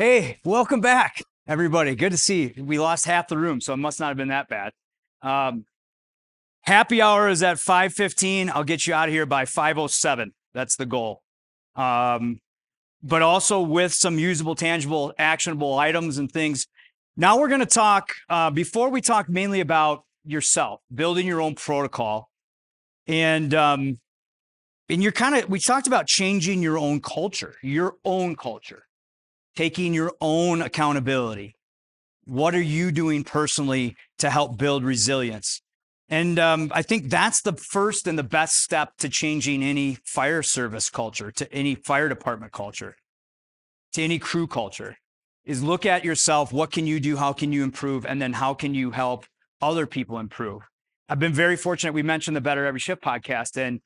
Hey, welcome back, everybody. Good to see you. We lost half the room, so it must not have been that bad. Um, Happy hour is at 5:15. I'll get you out of here by 5:07. That's the goal. Um, but also with some usable, tangible, actionable items and things. Now we're going to talk, before we talk mainly about yourself, building your own protocol. And we talked about changing your own culture, taking your own accountability. What are you doing personally to help build resilience? And I think that's the first and the best step to changing any fire service culture, to any fire department culture, to any crew culture, is look at yourself. What can you do? How can you improve? And then how can you help other people improve? I've been very fortunate. We mentioned the Better Every Shift podcast. And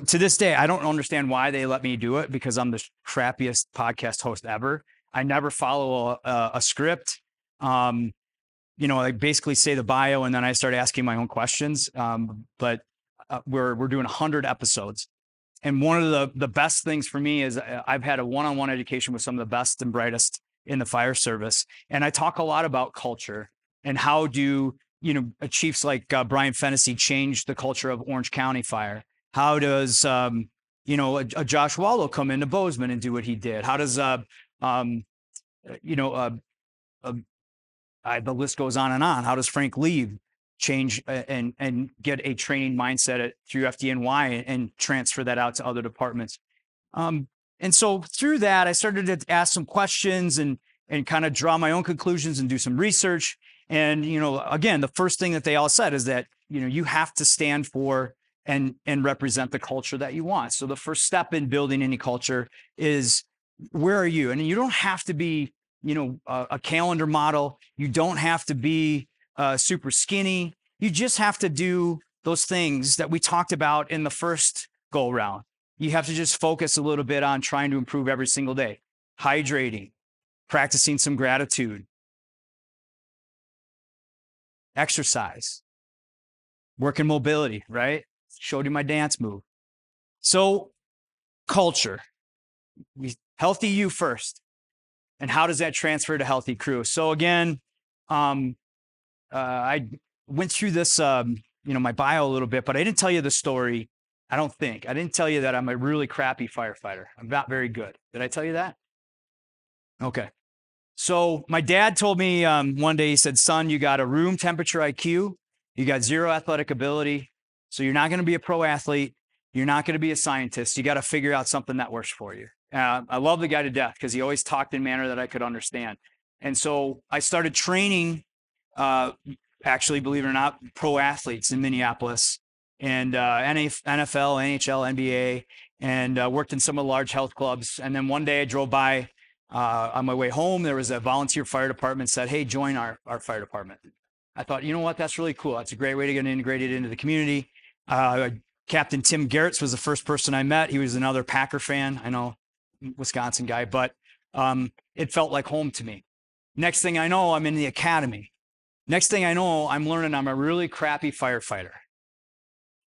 to this day, I don't understand why they let me do it, because I'm the crappiest podcast host ever. I never follow a script. I basically say the bio and then I start asking my own questions. But we're doing 100 episodes. And one of the best things for me is I've had a one-on-one education with some of the best and brightest in the fire service. And I talk a lot about culture and how do, chiefs like Brian Fennessy change the culture of Orange County Fire. How does, a Josh Wallow come into Bozeman and do what he did? How does, the list goes on and on. How does Frank Lee change and get a training mindset through FDNY and transfer that out to other departments? And so through that, I started to ask some questions and kind of draw my own conclusions and do some research. And, again, the first thing that they all said is that, you have to stand for and represent the culture that you want. So the first step in building any culture is, where are you? And you don't have to be, a calendar model. You don't have to be super skinny. You just have to do those things that we talked about in the first go round. You have to just focus a little bit on trying to improve every single day. Hydrating, practicing some gratitude, exercise, working mobility, right? Showed you my dance move. So culture, healthy you first. And how does that transfer to healthy crew? So again, I went through this, my bio a little bit, but I didn't tell you the story. I don't think. I didn't tell you that I'm a really crappy firefighter. I'm not very good. Did I tell you that? Okay. So my dad told me one day, he said, son, you got a room temperature IQ. You got zero athletic ability. So you're not going to be a pro athlete. You're not going to be a scientist. You got to figure out something that works for you. I love the guy to death because he always talked in a manner that I could understand. And so I started training, actually, believe it or not, pro athletes in Minneapolis and NFL, NHL, NBA, and worked in some of the large health clubs. And then one day I drove by on my way home. There was a volunteer fire department said, hey, join our fire department. I thought, you know what? That's really cool. That's a great way to get integrated into the community. Captain Tim Garretts was the first person I met. He was another Packer fan. I know, Wisconsin guy, but it felt like home to me. Next thing I know, I'm in the academy. Next thing I know, I'm learning I'm a really crappy firefighter.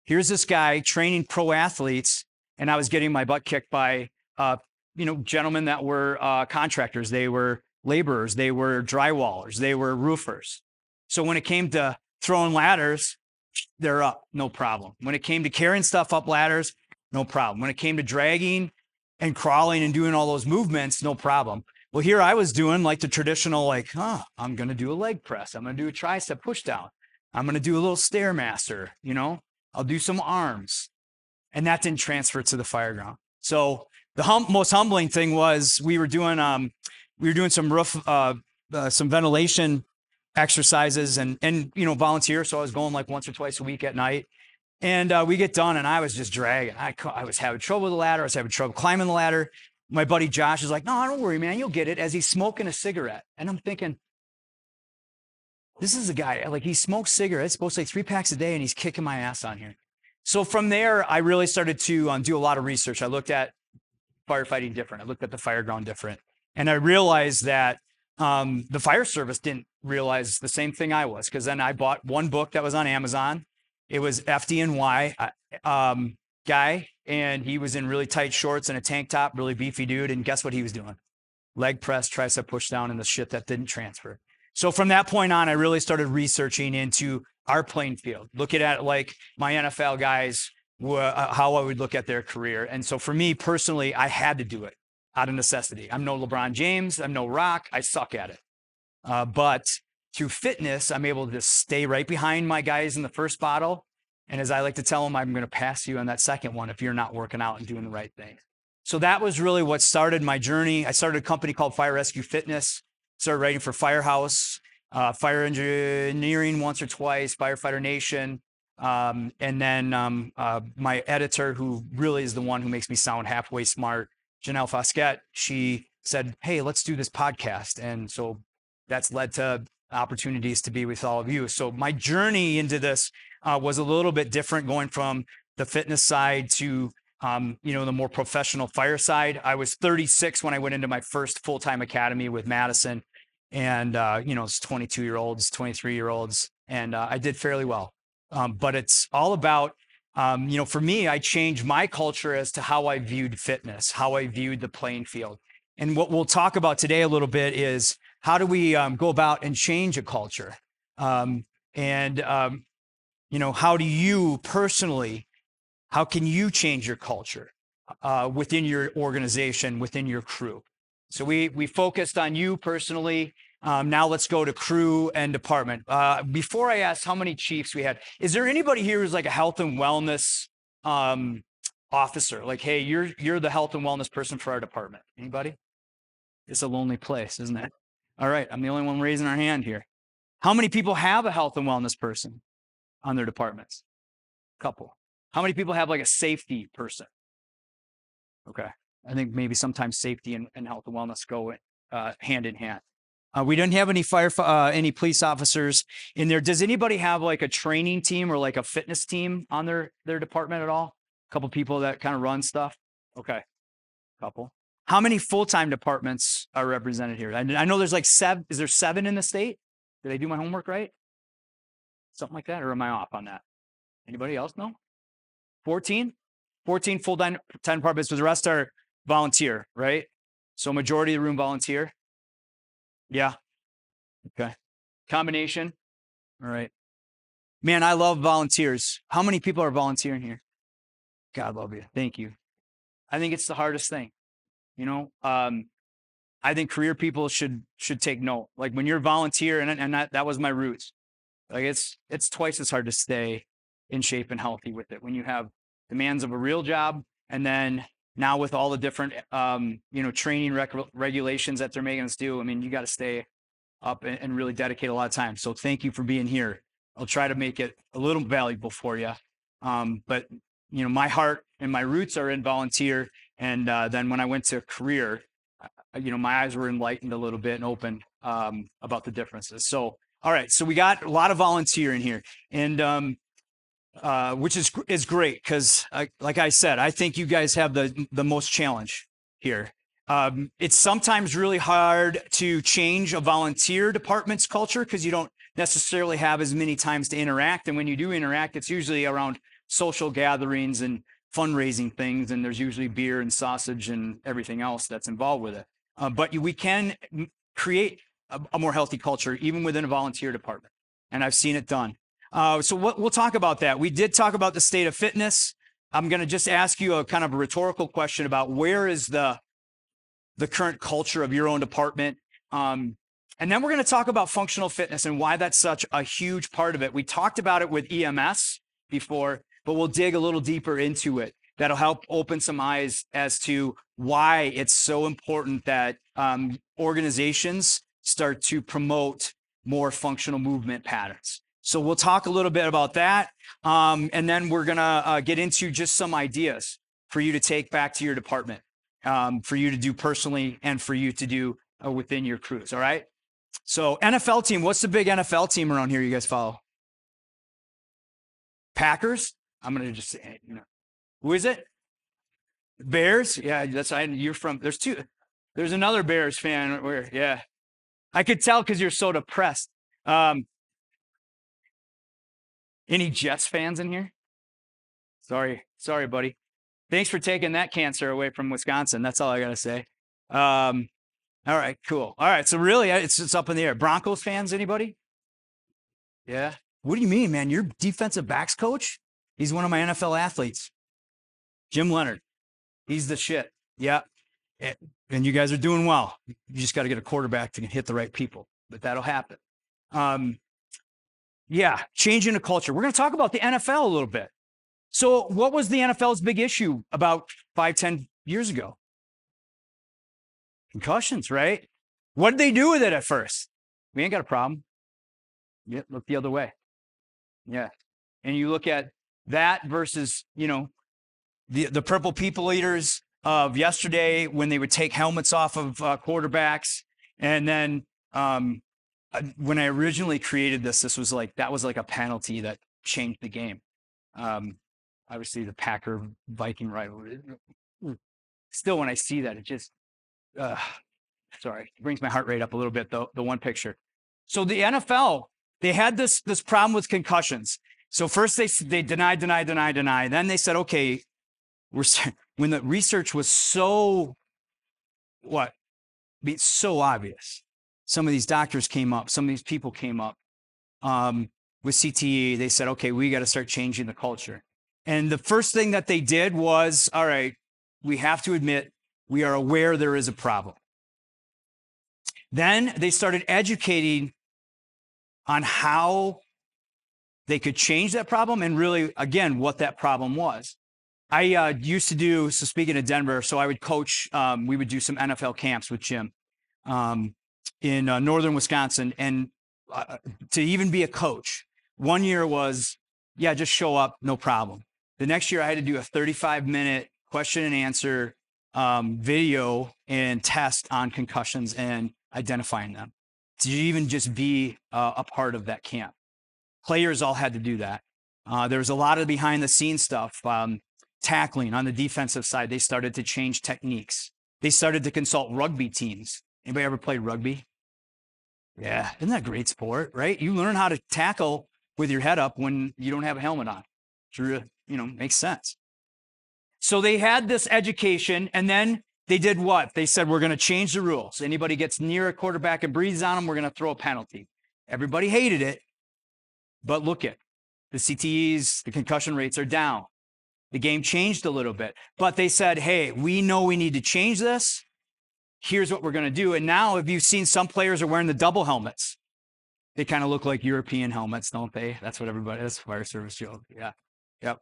Here's this guy training pro athletes, and I was getting my butt kicked by, gentlemen that were contractors. They were laborers. They were drywallers. They were roofers. So when it came to throwing ladders, they're up, no problem. When it came to carrying stuff up ladders, no problem. When it came to dragging and crawling and doing all those movements, no problem. Well, here I was doing like the traditional, I'm going to do a leg press. I'm going to do a tricep push down. I'm going to do a little Stairmaster, I'll do some arms. And that didn't transfer to the fireground. So the most humbling thing was we were doing some roof, some ventilation exercises and volunteer. So I was going like once or twice a week at night. And we get done and I was just dragging. I was having trouble with the ladder. I was having trouble climbing the ladder. My buddy Josh is like, no, don't worry, man. You'll get it, as he's smoking a cigarette. And I'm thinking, this is a guy, like, he smokes cigarettes, supposed to say 3 packs a day, and he's kicking my ass on here. So from there, I really started to do a lot of research. I looked at firefighting different. I looked at the fireground different. And I realized that the fire service didn't realize the same thing I was, because then I bought one book that was on Amazon. It was FDNY guy, and he was in really tight shorts and a tank top, really beefy dude. And guess what he was doing? leg press, tricep push down, and the shit that didn't transfer. So from that point on, I really started researching into our playing field, looking at like my NFL guys, how I would look at their career. And so for me personally, I had to do it out of necessity. I'm no LeBron James. I'm no Rock. I suck at it. But through fitness, I'm able to stay right behind my guys in the first bottle. And as I like to tell them, I'm going to pass you on that second one if you're not working out and doing the right thing. So that was really what started my journey. I started a company called Fire Rescue Fitness, started writing for Firehouse, Fire Engineering once or twice, Firefighter Nation. And then my editor, who really is the one who makes me sound halfway smart, Janelle Fosquet, she said, hey, let's do this podcast. And so that's led to opportunities to be with all of you. So my journey into this was a little bit different, going from the fitness side to the more professional fire side. I was 36 when I went into my first full-time academy with Madison, and it's 22-year-olds, 23-year-olds, and I did fairly well. But it's all about, for me, I changed my culture as to how I viewed fitness, how I viewed the playing field. And what we'll talk about today a little bit is how do we go about and change a culture? How do you personally, how can you change your culture within your organization, within your crew? So we focused on you personally. Now let's go to crew and department. Before I ask how many chiefs we had, is there anybody here who's like a health and wellness officer? Like, hey, you're the health and wellness person for our department. Anybody? It's a lonely place, isn't it? All right, I'm the only one raising our hand here. How many people have a health and wellness person on their departments? A couple. How many people have like a safety person? Okay. I think maybe sometimes safety and health and wellness go hand in hand. We didn't have any any police officers in there. Does anybody have like a training team or like a fitness team on their department at all? A couple people that kind of run stuff? Okay. Couple. How many full-time departments are represented here? I know there's like 7. Is there 7 in the state? Did I do my homework right? Something like that, or am I off on that? Anybody else know? 14? 14 full-time departments, but the rest are volunteer, right? So majority of the room volunteer? Yeah. Okay. Combination? All right. Man, I love volunteers. How many people are volunteering here? God love you. Thank you. I think it's the hardest thing. I think career people should take note. Like when you're volunteer, and that was my roots. Like it's twice as hard to stay in shape and healthy with it when you have demands of a real job, and then now with all the different training regulations that they're making us do. I mean, you got to stay up and really dedicate a lot of time. So thank you for being here. I'll try to make it a little valuable for you. But my heart and my roots are in volunteer. And then when I went to career, my eyes were enlightened a little bit and open about the differences. So, all right. So we got a lot of volunteer in here, and which is great because, like I said, I think you guys have the most challenge here. It's sometimes really hard to change a volunteer department's culture because you don't necessarily have as many times to interact. And when you do interact, it's usually around social gatherings and fundraising things, and there's usually beer and sausage and everything else that's involved with it. But we can create a more healthy culture even within a volunteer department, and I've seen it done. So we'll talk about that. We did talk about the state of fitness. I'm going to just ask you a kind of a rhetorical question about where is the current culture of your own department. And then we're going to talk about functional fitness and why that's such a huge part of it. We talked about it with EMS before, but we'll dig a little deeper into it. That'll help open some eyes as to why it's so important that organizations start to promote more functional movement patterns. So we'll talk a little bit about that. And then we're going to get into just some ideas for you to take back to your department, for you to do personally and for you to do within your crews. All right. So NFL team, what's the big NFL team around here you guys follow? Packers? I'm going to just say, who is it? Bears? Yeah, you're from, there's another Bears fan where, yeah. I could tell because you're so depressed. Any Jets fans in here? Sorry, buddy. Thanks for taking that cancer away from Wisconsin. That's all I got to say. All right, cool. All right, so really, it's up in the air. Broncos fans, anybody? Yeah. What do you mean, man? You're defensive backs coach? He's one of my NFL athletes. Jim Leonard. He's the shit. Yeah. And you guys are doing well. You just got to get a quarterback to hit the right people, but that'll happen. Yeah, changing the culture. We're going to talk about the NFL a little bit. So what was the NFL's big issue about 5-10 years ago? Concussions, right? What did they do with it at first? We ain't got a problem. Yeah, look the other way. Yeah. And you look at that versus, the purple people eaters of yesterday when they would take helmets off of quarterbacks. And then when I originally created this was like a penalty that changed the game. Obviously the Packer Viking rivalry. Still, when I see that, it just, sorry, it brings my heart rate up a little bit, though, the one picture. So the NFL, they had this problem with concussions. So first they denied. Then they said, okay, when the research was so obvious, some of these doctors came up, some of these people came up with CTE. They said, okay, we got to start changing the culture. And the first thing that they did was, all right, we have to admit we are aware there is a problem. Then they started educating on how they could change that problem and really, again, what that problem was. I used to do, so speaking of Denver, so I would coach, we would do some NFL camps with Jim in northern Wisconsin. And to even be a coach, one year was, just show up, no problem. The next year I had to do a 35-minute question and answer video and test on concussions and identifying them to even just be a part of that camp. Players all had to do that. There was a lot of behind the scenes stuff. Tackling on the defensive side, they started to change techniques. They started to consult rugby teams. Anybody ever played rugby? Yeah, isn't that a great sport, right? You learn how to tackle with your head up when you don't have a helmet on. Sure, makes sense. So they had this education, and then they did what? They said, we're going to change the rules. Anybody gets near a quarterback and breathes on them, we're going to throw a penalty. Everybody hated it, but look at the CTEs, the concussion rates are down. The game changed a little bit, but they said, hey, we know we need to change this. Here's what we're going to do. And now, have you seen some players are wearing the double helmets? They kind of look like European helmets, don't they? That's what that's fire service joke. Yeah. Yep.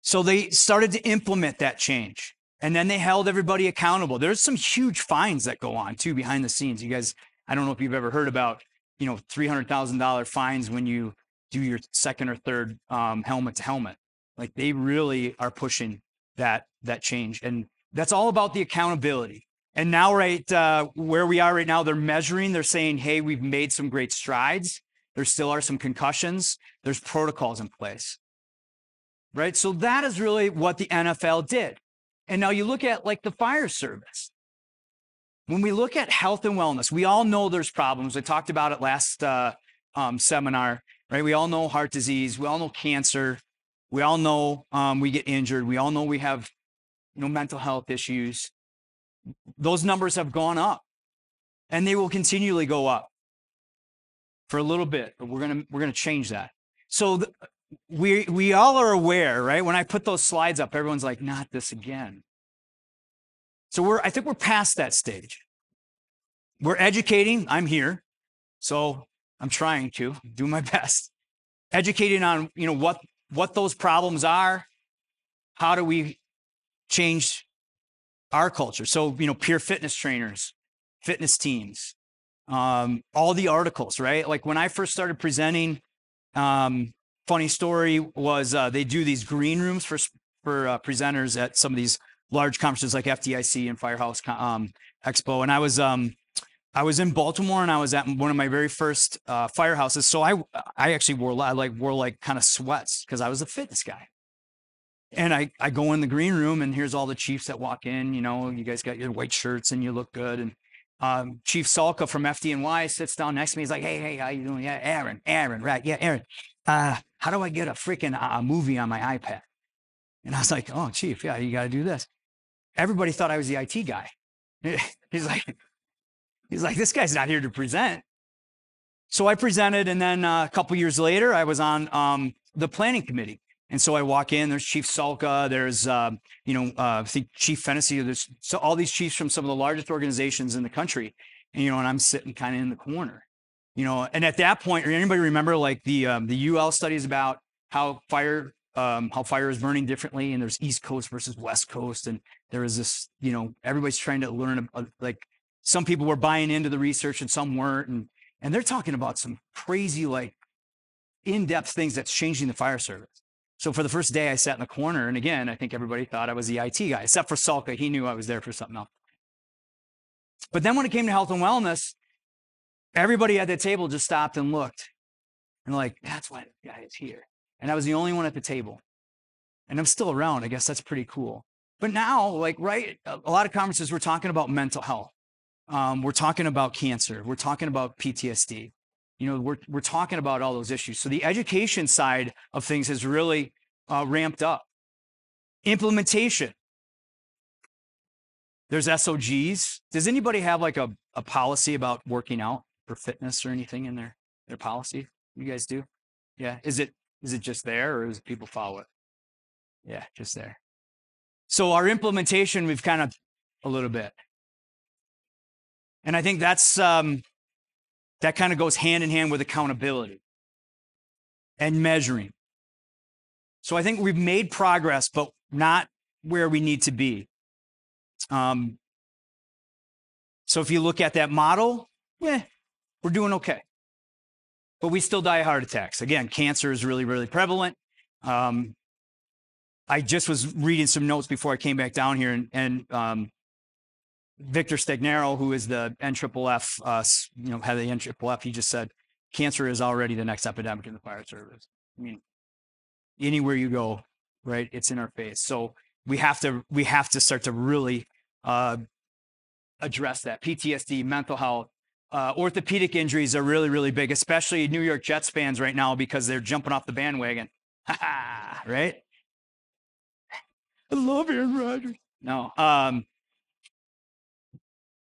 So they started to implement that change, and then they held everybody accountable. There's some huge fines that go on too behind the scenes. You guys, I don't know if you've ever heard about, $300,000 fines when you do your second or third helmet to helmet. Like, they really are pushing that change, and that's all about the accountability. And now, right where we are right now, they're measuring. They're saying, hey, we've made some great strides. There still are some concussions. There's protocols in place. Right? So that is really what the NFL did. And now you look at like the fire service. When we look at health and wellness, we all know there's problems. I talked about it last seminar, right? We all know heart disease. We all know cancer. We all know we get injured. We all know we have, mental health issues. Those numbers have gone up, and they will continually go up for a little bit, but we're gonna change that. So we all are aware, right? When I put those slides up, everyone's like, not this again. So I think we're past that stage. We're educating. I'm here, so I'm trying to do my best. Educating on, what those problems are. How do we change our culture? So, peer fitness trainers, fitness teams, all the articles, right? Like when I first started presenting, funny story was they do these green rooms for presenters at some of these large conferences like FDIC and Firehouse Expo. And I was in Baltimore, and I was at one of my very first firehouses. So I actually wore kind of sweats because I was a fitness guy. And I go in the green room, and here's all the chiefs that walk in. You guys got your white shirts and you look good. And Chief Salka from FDNY sits down next to me. He's like, hey, how you doing? Yeah, Aaron, right? Yeah, Aaron. How do I get a freaking movie on my iPad? And I was like, oh, Chief, yeah, you got to do this. Everybody thought I was the IT guy. He's like, this guy's not here to present. So I presented, and then a couple years later, I was on the planning committee. And so I walk in. There's Chief Salka. There's I think Chief Fennessy. There's all these chiefs from some of the largest organizations in the country. And and I'm sitting kind of in the corner. And at that point, anybody remember like the UL studies about how fire is burning differently, and there's East Coast versus West Coast, and there is this, everybody's trying to learn, like some people were buying into the research and some weren't, and they're talking about some crazy, like in-depth things that's changing the fire service. So for the first day I sat in the corner, and again, I think everybody thought I was the IT guy, except for Salka. He knew I was there for something else. But then when it came to health and wellness, everybody at the table just stopped and looked and like, that's why the guy is here. And I was the only one at the table. And I'm still around. I guess that's pretty cool. But now, like, right, a lot of conferences, we're talking about mental health. We're talking about cancer. We're talking about PTSD. We're talking about all those issues. So the education side of things has really ramped up. Implementation. There's SOGs. Does anybody have like a policy about working out for fitness or anything in their policy? You guys do? Yeah. Is it just there, or does people follow it? Yeah, just there. So our implementation, we've kind of a little bit. And I think that's that kind of goes hand in hand with accountability and measuring. So I think we've made progress, but not where we need to be. So if you look at that model, we're doing okay. But we still die of heart attacks. Again, cancer is really, really prevalent. I just was reading some notes before I came back down here, and Victor Stagnaro, who is the NFFF, head of the NFFF, he just said, cancer is already the next epidemic in the fire service. I mean, anywhere you go, right, it's in our face. So we have to start to really address that. PTSD, mental health, orthopedic injuries are really, really big, especially New York Jets fans right now because they're jumping off the bandwagon. Right? I love Aaron Rodgers. No.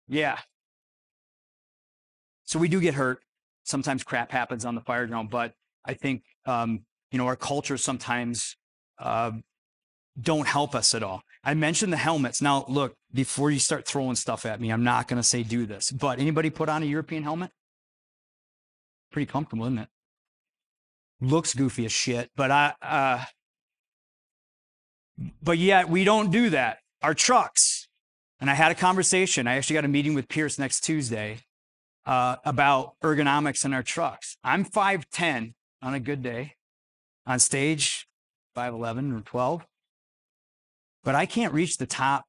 Yeah. So we do get hurt. Sometimes crap happens on the fire ground, but I think, our culture sometimes don't help us at all. I mentioned the helmets. Now, look, before you start throwing stuff at me, I'm not going to say do this, but anybody put on a European helmet? Pretty comfortable, isn't it? Looks goofy as shit, but but yet we don't do that. Our trucks, and I had a conversation. I actually got a meeting with Pierce next Tuesday about ergonomics in our trucks. I'm 5'10" on a good day. On stage, 5'11" or 12. But I can't reach the top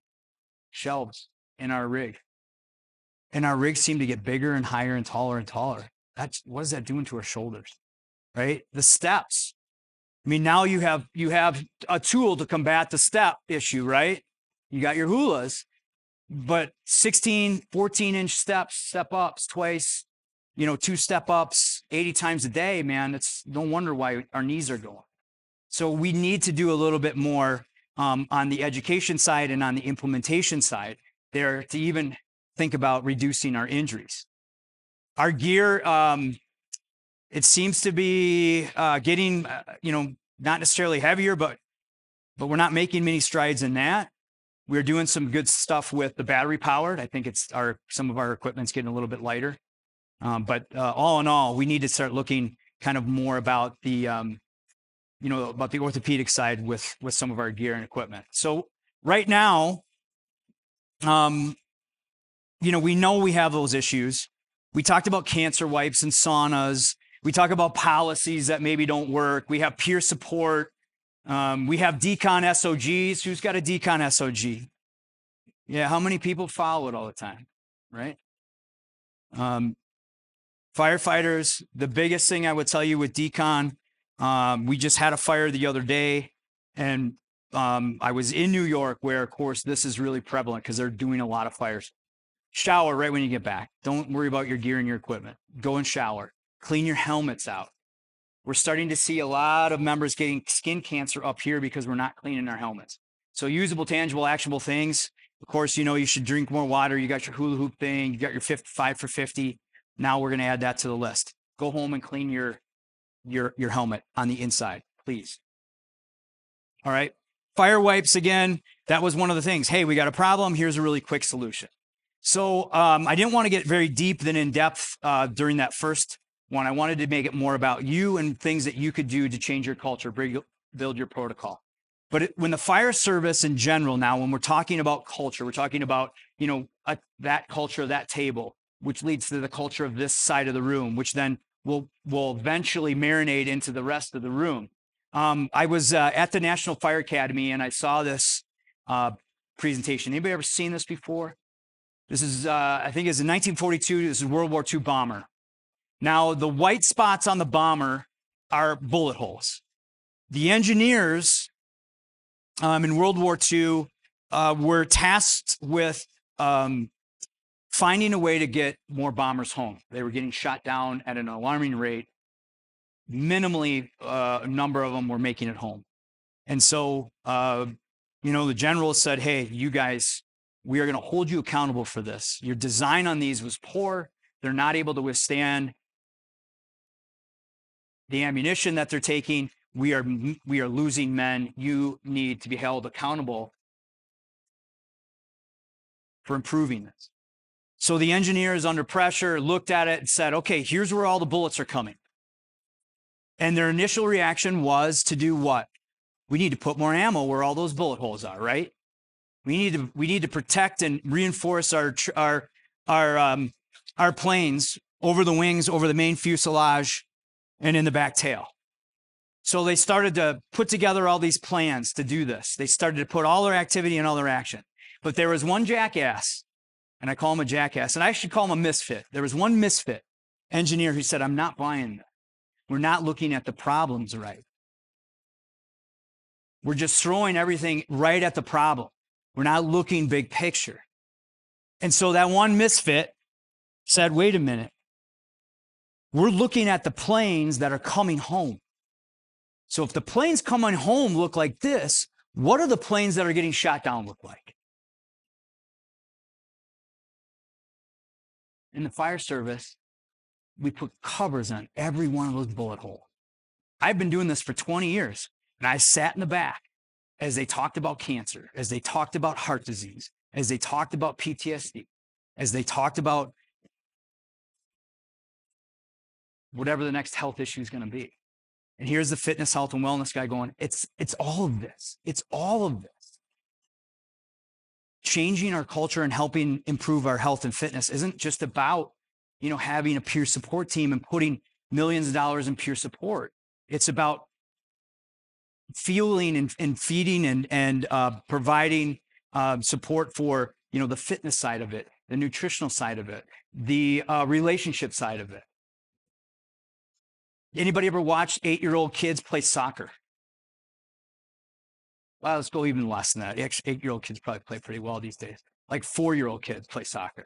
shelves in our rig. And our rigs seem to get bigger and higher and taller and taller. What is that doing to our shoulders? Right? The steps. I mean, now you have a tool to combat the step issue, right? You got your hulas, but 16, 14-inch step ups twice, 2 step ups 80 times a day, man. It's no wonder why our knees are going. So we need to do a little bit more on the education side and on the implementation side there to even think about reducing our injuries. Our gear, it seems to be getting, not necessarily heavier, but we're not making many strides in that. We're doing some good stuff with the battery powered. I think some of our equipment's getting a little bit lighter. But all in all, we need to start looking kind of more about the, about the orthopedic side with some of our gear and equipment. So right now, we know we have those issues. We talked about cancer wipes and saunas. We talk about policies that maybe don't work. We have peer support. We have decon SOGs. Who's got a decon SOG? Yeah, how many people follow it all the time, right? Firefighters, the biggest thing I would tell you with decon, we just had a fire the other day, and I was in New York where, of course, this is really prevalent because they're doing a lot of fires. Shower right when you get back. Don't worry about your gear and your equipment. Go and shower. Clean your helmets out. We're starting to see a lot of members getting skin cancer up here because we're not cleaning our helmets. So usable, tangible, actionable things. Of course, you should drink more water. You got your hula hoop thing. You got your 5 for 50. Now we're going to add that to the list. Go home and clean your helmet on the inside, please. All right. Fire wipes, again, that was one of the things. Hey, we got a problem. Here's a really quick solution. So I didn't want to get very deep than in depth during that first one. I wanted to make it more about you and things that you could do to change your culture, build your protocol. But when the fire service in general, now, when we're talking about culture, we're talking about, that culture, that table, which leads to the culture of this side of the room, which then will eventually marinate into the rest of the room. I was at the National Fire Academy and I saw this presentation. Anybody ever seen this before? This is, I think it's in 1942. This is World War II bomber. Now, the white spots on the bomber are bullet holes. The engineers in World War II were tasked with finding a way to get more bombers home. They were getting shot down at an alarming rate. Minimally, a number of them were making it home. And so, the general said, hey, you guys, we are going to hold you accountable for this. Your design on these was poor. They're not able to withstand the ammunition that they're taking. We are losing men. You need to be held accountable for improving this. So the engineers, under pressure, looked at it and said, okay, here's where all the bullets are coming. And their initial reaction was to do what? We need to put more ammo where all those bullet holes are, right? We need to protect and reinforce our planes over the wings, over the main fuselage, and in the back tail. So they started to put together all these plans to do this. They started to put all their activity and all their action. But there was one jackass, and I call him a jackass, and I should call him a misfit. There was one misfit engineer who said, I'm not buying that. We're not looking at the problems right. We're just throwing everything right at the problem. We're not looking big picture. And so that one misfit said, wait a minute. We're looking at the planes that are coming home. So if the planes coming home look like this, what do the planes that are getting shot down look like? In the fire service, we put covers on every one of those bullet holes. I've been doing this for 20 years, and I sat in the back as they talked about cancer, as they talked about heart disease, as they talked about PTSD, as they talked about whatever the next health issue is going to be. And here's the fitness, health, and wellness guy going, it's all of this. It's all of this. Changing our culture and helping improve our health and fitness isn't just about, having a peer support team and putting millions of dollars in peer support. It's about fueling and feeding and providing support for, the fitness side of it, the nutritional side of it, the relationship side of it. Anybody ever watched 8-year-old kids play soccer? Well, let's go even less than that. Actually, 8-year-old kids probably play pretty well these days. Like 4-year-old kids play soccer.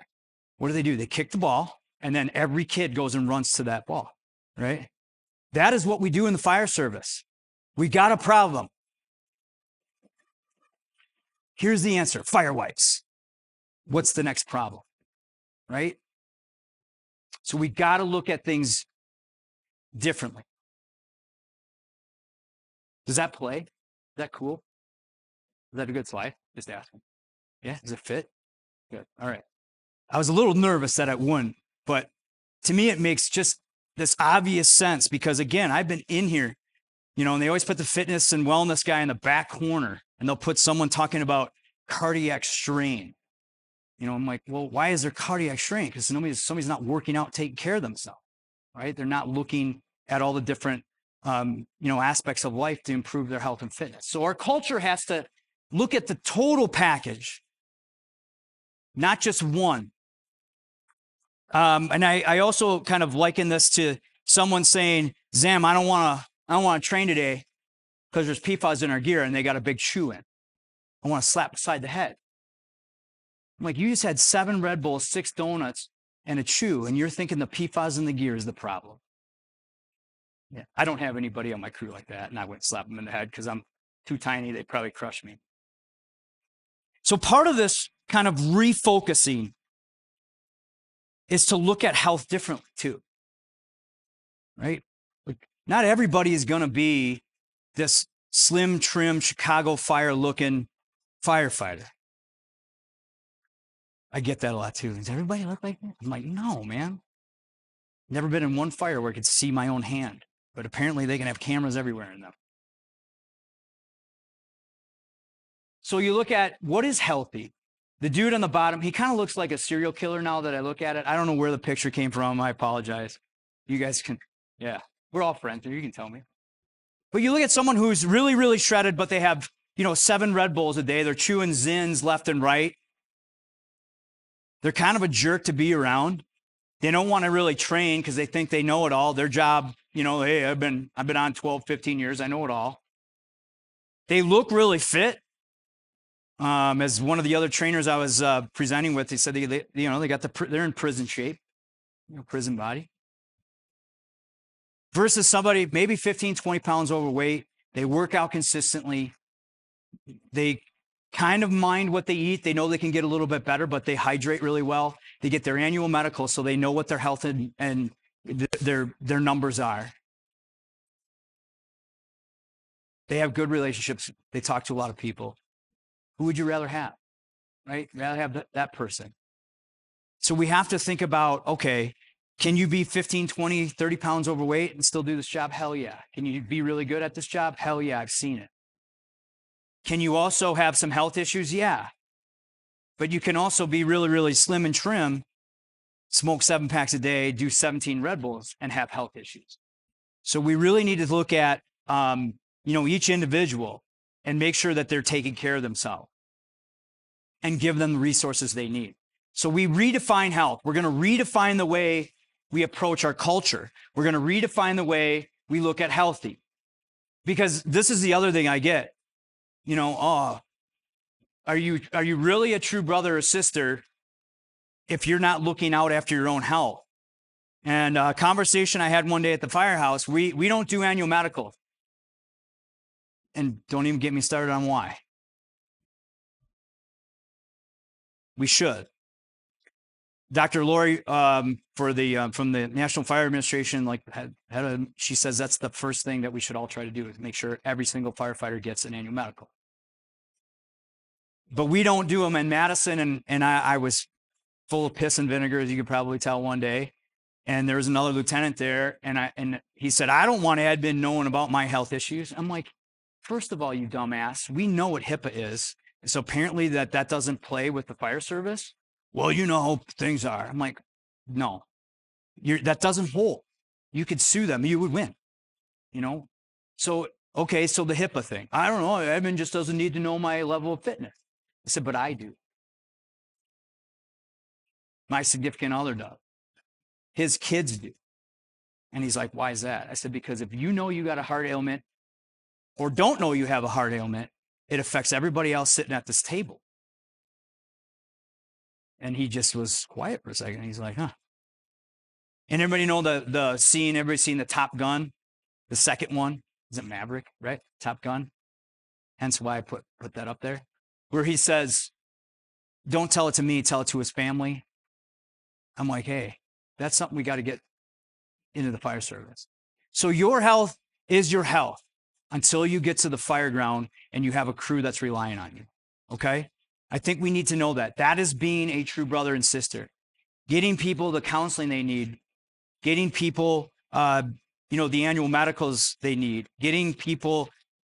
What do? They kick the ball, and then every kid goes and runs to that ball, right? That is what we do in the fire service. We got a problem. Here's the answer: fire wipes. What's the next problem, right? So we got to look at things differently. Does that play? Is that cool? Is that a good slide? Just asking. Yeah, does it fit? Good. All right. I was a little nervous that it wouldn't, but to me, it makes just this obvious sense because, again, I've been in here, and they always put the fitness and wellness guy in the back corner, and they'll put someone talking about cardiac strain. I'm like, well, why is there cardiac strain? Because somebody's not working out, taking care of themselves, right? They're not looking at all the different, aspects of life to improve their health and fitness. So our culture has to look at the total package, not just one. And I also kind of liken this to someone saying, Zam, I don't want to train today because there's PFAS in our gear and they got a big chew in. I want to slap beside the head. I'm like, you just had 7 Red Bulls, 6 donuts, and a chew, and you're thinking the PFAS in the gear is the problem. Yeah, I don't have anybody on my crew like that, and I wouldn't slap them in the head because I'm too tiny. They'd probably crush me. So part of this kind of refocusing is to look at health differently too, right? Like, not everybody is going to be this slim, trim, Chicago Fire looking firefighter. I get that a lot too. Does everybody look like that? I'm like, no, man. Never been in one fire where I could see my own hand, but apparently they can have cameras everywhere in them. So you look at what is healthy. The dude on the bottom, he kind of looks like a serial killer now that I look at it. I don't know where the picture came from. I apologize. You guys can, yeah, we're all friends here. You can tell me. But you look at someone who's really, really shredded, but they have, 7 Red Bulls a day. They're chewing Zins left and right. They're kind of a jerk to be around. They don't want to really train because they think they know it all. Their job, hey, I've been on 12, 15 years. I know it all. They look really fit. As one of the other trainers I was presenting with, he said they're in prison shape, prison body. Versus somebody maybe 15, 20 pounds overweight. They work out consistently. They kind of mind what they eat. They know they can get a little bit better, but they hydrate really well. They get their annual medical, so they know what their health and their numbers are. They have good relationships. They talk to a lot of people. Who would you rather have, right? Rather have that person. So we have to think about, okay, can you be 15, 20, 30 pounds overweight and still do this job? Hell yeah. Can you be really good at this job? Hell yeah, I've seen it. Can you also have some health issues? Yeah. But you can also be really, really slim and trim, smoke 7 packs a day, do 17 Red Bulls, and have health issues. So we really need to look at, each individual and make sure that they're taking care of themselves and give them the resources they need. So we redefine health. We're going to redefine the way we approach our culture. We're going to redefine the way we look at healthy. Because this is the other thing I get. Are you really a true brother or sister if you're not looking out after your own health? And a conversation I had one day at the firehouse, we don't do annual medical. And don't even get me started on why. We should. Dr. Lori from the National Fire Administration, she says that's the first thing that we should all try to do is make sure every single firefighter gets an annual medical. But we don't do them in Madison, and I was full of piss and vinegar, as you could probably tell one day. And there was another lieutenant there, and he said, I don't want admin knowing about my health issues. I'm like, first of all, you dumbass, we know what HIPAA is. So apparently that doesn't play with the fire service. Well, things are. I'm like, no, that doesn't hold. You could sue them. You would win, So, okay, so the HIPAA thing. I don't know. Admin just doesn't need to know my level of fitness. I said, but I do. My significant other does. His kids do. And he's like, why is that? I said, because if you know you got a heart ailment or don't know you have a heart ailment, it affects everybody else sitting at this table. And he just was quiet for a second. He's like, huh. And everybody know the scene, everybody's seen the Top Gun, the second one. Is it Maverick, right? Top Gun. Hence why I put that up there. Where he says, don't tell it to me, tell it to his family. I'm like, hey, that's something we got to get into the fire service. So your health is your health until you get to the fire ground and you have a crew that's relying on you. Okay? I think we need to know that. That is being a true brother and sister. Getting people the counseling they need, getting people, the annual medicals they need, getting people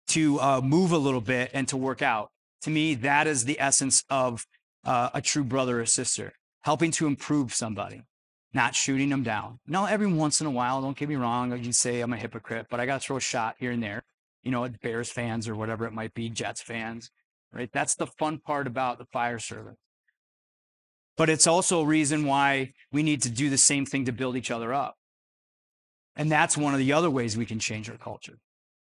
to move a little bit and to work out. To me, that is the essence of a true brother or sister, helping to improve somebody, not shooting them down. Now, every once in a while, don't get me wrong, you say I'm a hypocrite, but I got to throw a shot here and there, Bears fans or whatever it might be, Jets fans, right? That's the fun part about the fire service. But it's also a reason why we need to do the same thing to build each other up. And that's one of the other ways we can change our culture,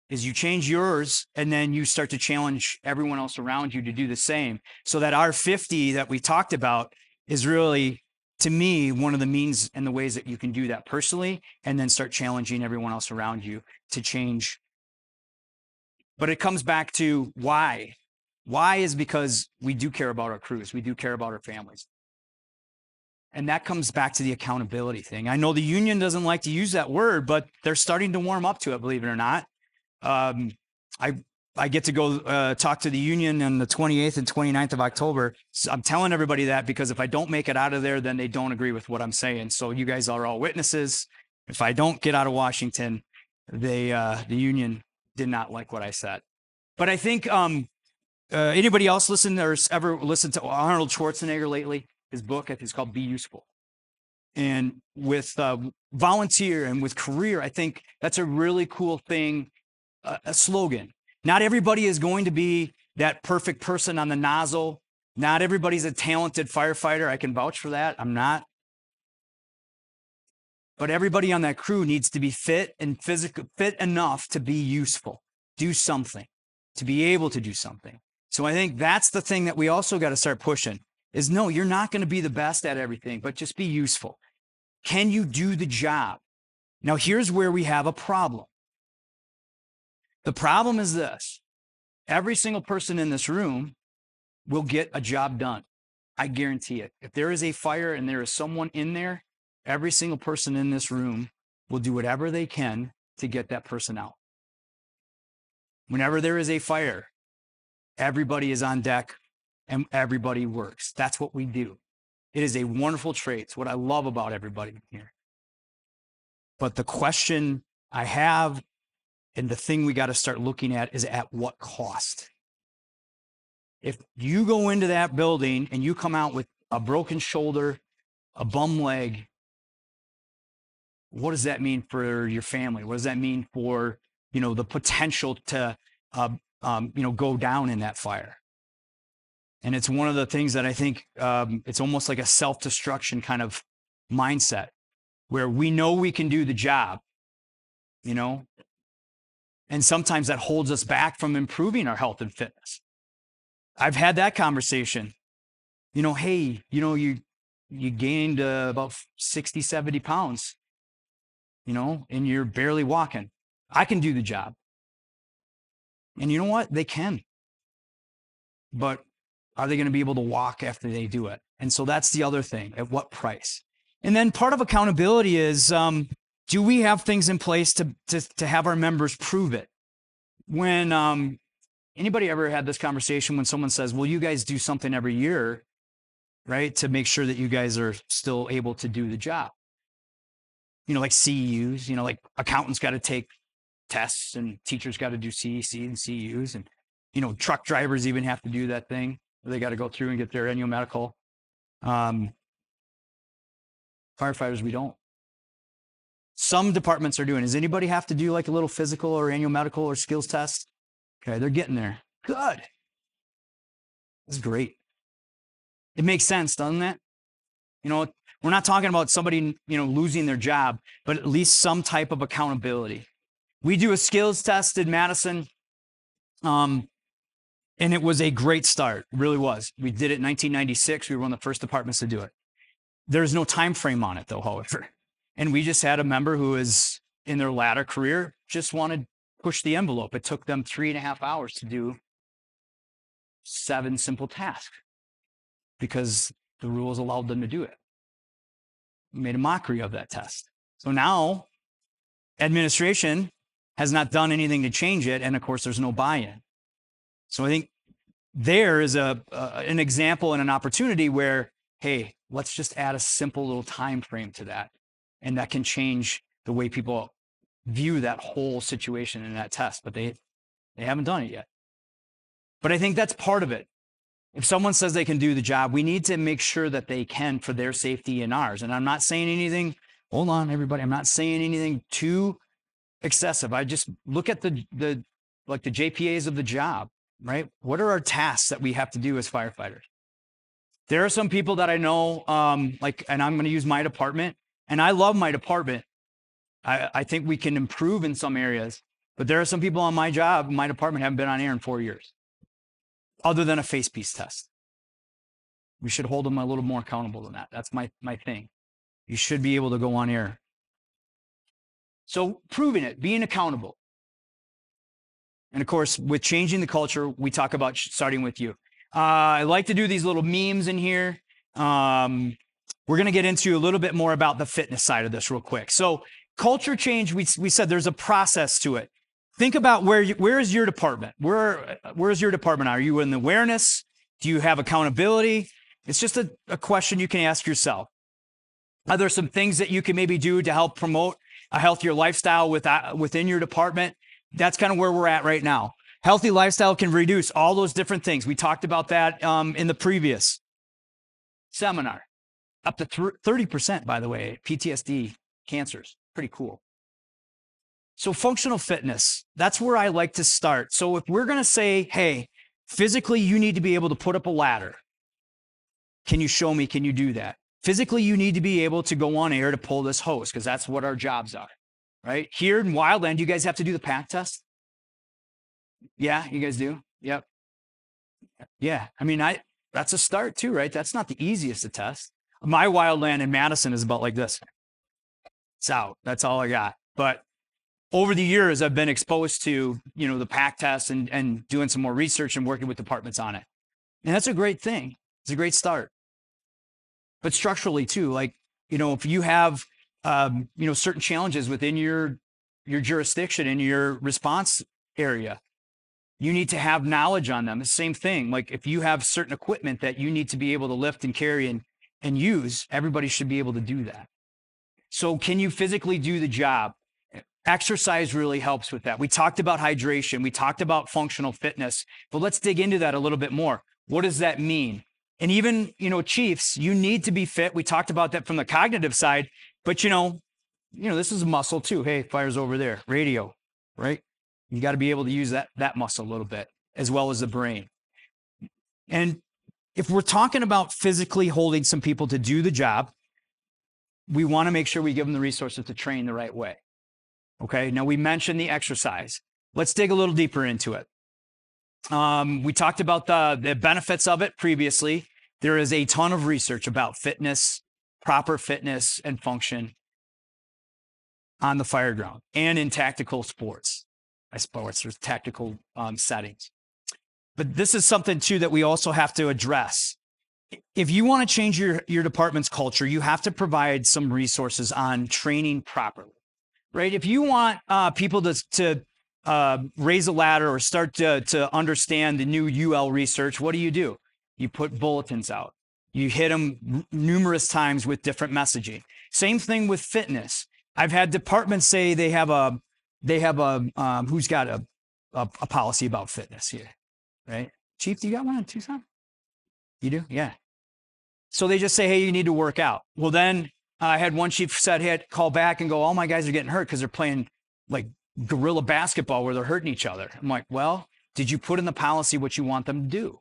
is you change yours and then you start to challenge everyone else around you to do the same. So that our 50 that we talked about is really, to me, one of the means and the ways that you can do that personally and then start challenging everyone else around you to change. But it comes back to why. Why is because we do care about our crews. We do care about our families. And that comes back to the accountability thing. I know the union doesn't like to use that word, but they're starting to warm up to it, believe it or not. I get to go talk to the union on the 28th and 29th of October. So I'm telling everybody that because if I don't make it out of there, then they don't agree with what I'm saying. So you guys are all witnesses. If I don't get out of Washington, the union did not like what I said. But I think anybody else listen or ever listened to Arnold Schwarzenegger lately? His book, I think it's called Be Useful. And with volunteer and with career, I think that's a really cool thing, a slogan. Not everybody is going to be that perfect person on the nozzle. Not everybody's a talented firefighter. I can vouch for that. I'm not. But everybody on that crew needs to be fit and physical, fit enough to be useful, do something, to be able to do something. So I think that's the thing that we also got to start pushing is no, you're not going to be the best at everything, but just be useful. Can you do the job? Now, here's where we have a problem. The problem is this. Every single person in this room will get a job done. I guarantee it. If there is a fire and there is someone in there, every single person in this room will do whatever they can to get that person out. Whenever there is a fire, everybody is on deck and everybody works. That's what we do. It is a wonderful trait. It's what I love about everybody here. But the question I have and the thing we got to start looking at is at what cost? If you go into that building and you come out with a broken shoulder, a bum leg, what does that mean for your family? What does that mean for, the potential to, go down in that fire? And it's one of the things that I think it's almost like a self-destruction kind of mindset where we know we can do the job, and sometimes that holds us back from improving our health and fitness. I've had that conversation, hey, you gained about 60, 70 pounds, and you're barely walking. I can do the job. And you know what? They can. But are they going to be able to walk after they do it? And so that's the other thing. At what price? And then part of accountability is, do we have things in place to have our members prove it? When anybody ever had this conversation when someone says, well, you guys do something every year, right, to make sure that you guys are still able to do the job? Like CEUs, like accountants got to take tests and teachers got to do CEC and CEUs. And, truck drivers even have to do that thing. They got to go through and get their annual medical. Firefighters, we don't. Some departments are doing. Does anybody have to do like a little physical or annual medical or skills test? Okay, they're getting there. Good. That's great. It makes sense, doesn't it? We're not talking about somebody, losing their job, but at least some type of accountability. We do a skills test in Madison, and it was a great start. It really was. We did it in 1996. We were one of the first departments to do it. There's no time frame on it, though, however. And we just had a member who is in their latter career, just wanted to push the envelope. It took them 3.5 hours to do 7 simple tasks because the rules allowed them to do it. We made a mockery of that test. So now administration has not done anything to change it. And of course, there's no buy-in. So I think there is an example and an opportunity where, hey, let's just add a simple little time frame to that. And that can change the way people view that whole situation in that test, but they haven't done it yet. But I think that's part of it. If someone says they can do the job, we need to make sure that they can for their safety and ours. And I'm not saying anything, hold on, everybody. I'm not saying anything too excessive. I just look at the JPAs of the job, right? What are our tasks that we have to do as firefighters? There are some people that I know, and I'm going to use my department, and I love my department. I think we can improve in some areas, but there are some people on my department haven't been on air in 4 years, other than a face piece test. We should hold them a little more accountable than that. That's my thing. You should be able to go on air. So proving it, being accountable. And of course, with changing the culture, we talk about starting with you. I like to do these little memes in here. We're going to get into a little bit more about the fitness side of this real quick. So culture change, we said there's a process to it. Think about where is your department? Where's your department? Are you in the awareness? Do you have accountability? It's just a question you can ask yourself. Are there some things that you can maybe do to help promote a healthier lifestyle within your department? That's kind of where we're at right now. Healthy lifestyle can reduce all those different things. We talked about that in the previous seminar. Up to 30%, by the way, PTSD, cancers. Pretty cool. So functional fitness, that's where I like to start. So if we're going to say, hey, physically, you need to be able to put up a ladder. Can you show me? Can you do that? Physically, you need to be able to go on air to pull this hose because that's what our jobs are, right? Here in Wildland, you guys have to do the pack test? Yeah, you guys do? Yep. Yeah, I mean, that's a start too, right? That's not the easiest to test. My Wildland in Madison is about like this. It's out. That's all I got. But over the years, I've been exposed to, the pack test and doing some more research and working with departments on it. And that's a great thing. It's a great start. But structurally too, like, if you have, certain challenges within your jurisdiction and your response area, you need to have knowledge on them. The same thing. Like if you have certain equipment that you need to be able to lift and carry and use, everybody should be able to do that. So can you physically do the job? Exercise really helps with that. We talked about hydration. We talked about functional fitness, but let's dig into that a little bit more. What does that mean? And even, chiefs, you need to be fit. We talked about that from the cognitive side, but this is a muscle too. Hey, fire's over there, radio, right? You got to be able to use that muscle a little bit as well as the brain. And if we're talking about physically holding some people to do the job, we want to make sure we give them the resources to train the right way. Okay. Now we mentioned the exercise. Let's dig a little deeper into it. We talked about the benefits of it previously. There is a ton of research about fitness, proper fitness and function on the fire ground and in tactical sports. I suppose there's tactical settings. But this is something too that we also have to address. If you want to change your department's culture, you have to provide some resources on training properly, right? If you want people to raise a ladder or start to understand the new UL research, what do? You put bulletins out. You hit them numerous times with different messaging. Same thing with fitness. I've had departments say they have a who's got a policy about fitness here, right? Chief, do you got one in Tucson? You do? Yeah. So they just say, hey, you need to work out. Well, then I had one chief said he had to call back and go, all my guys are getting hurt because they're playing like guerrilla basketball where they're hurting each other. I'm like, well, did you put in the policy what you want them to do?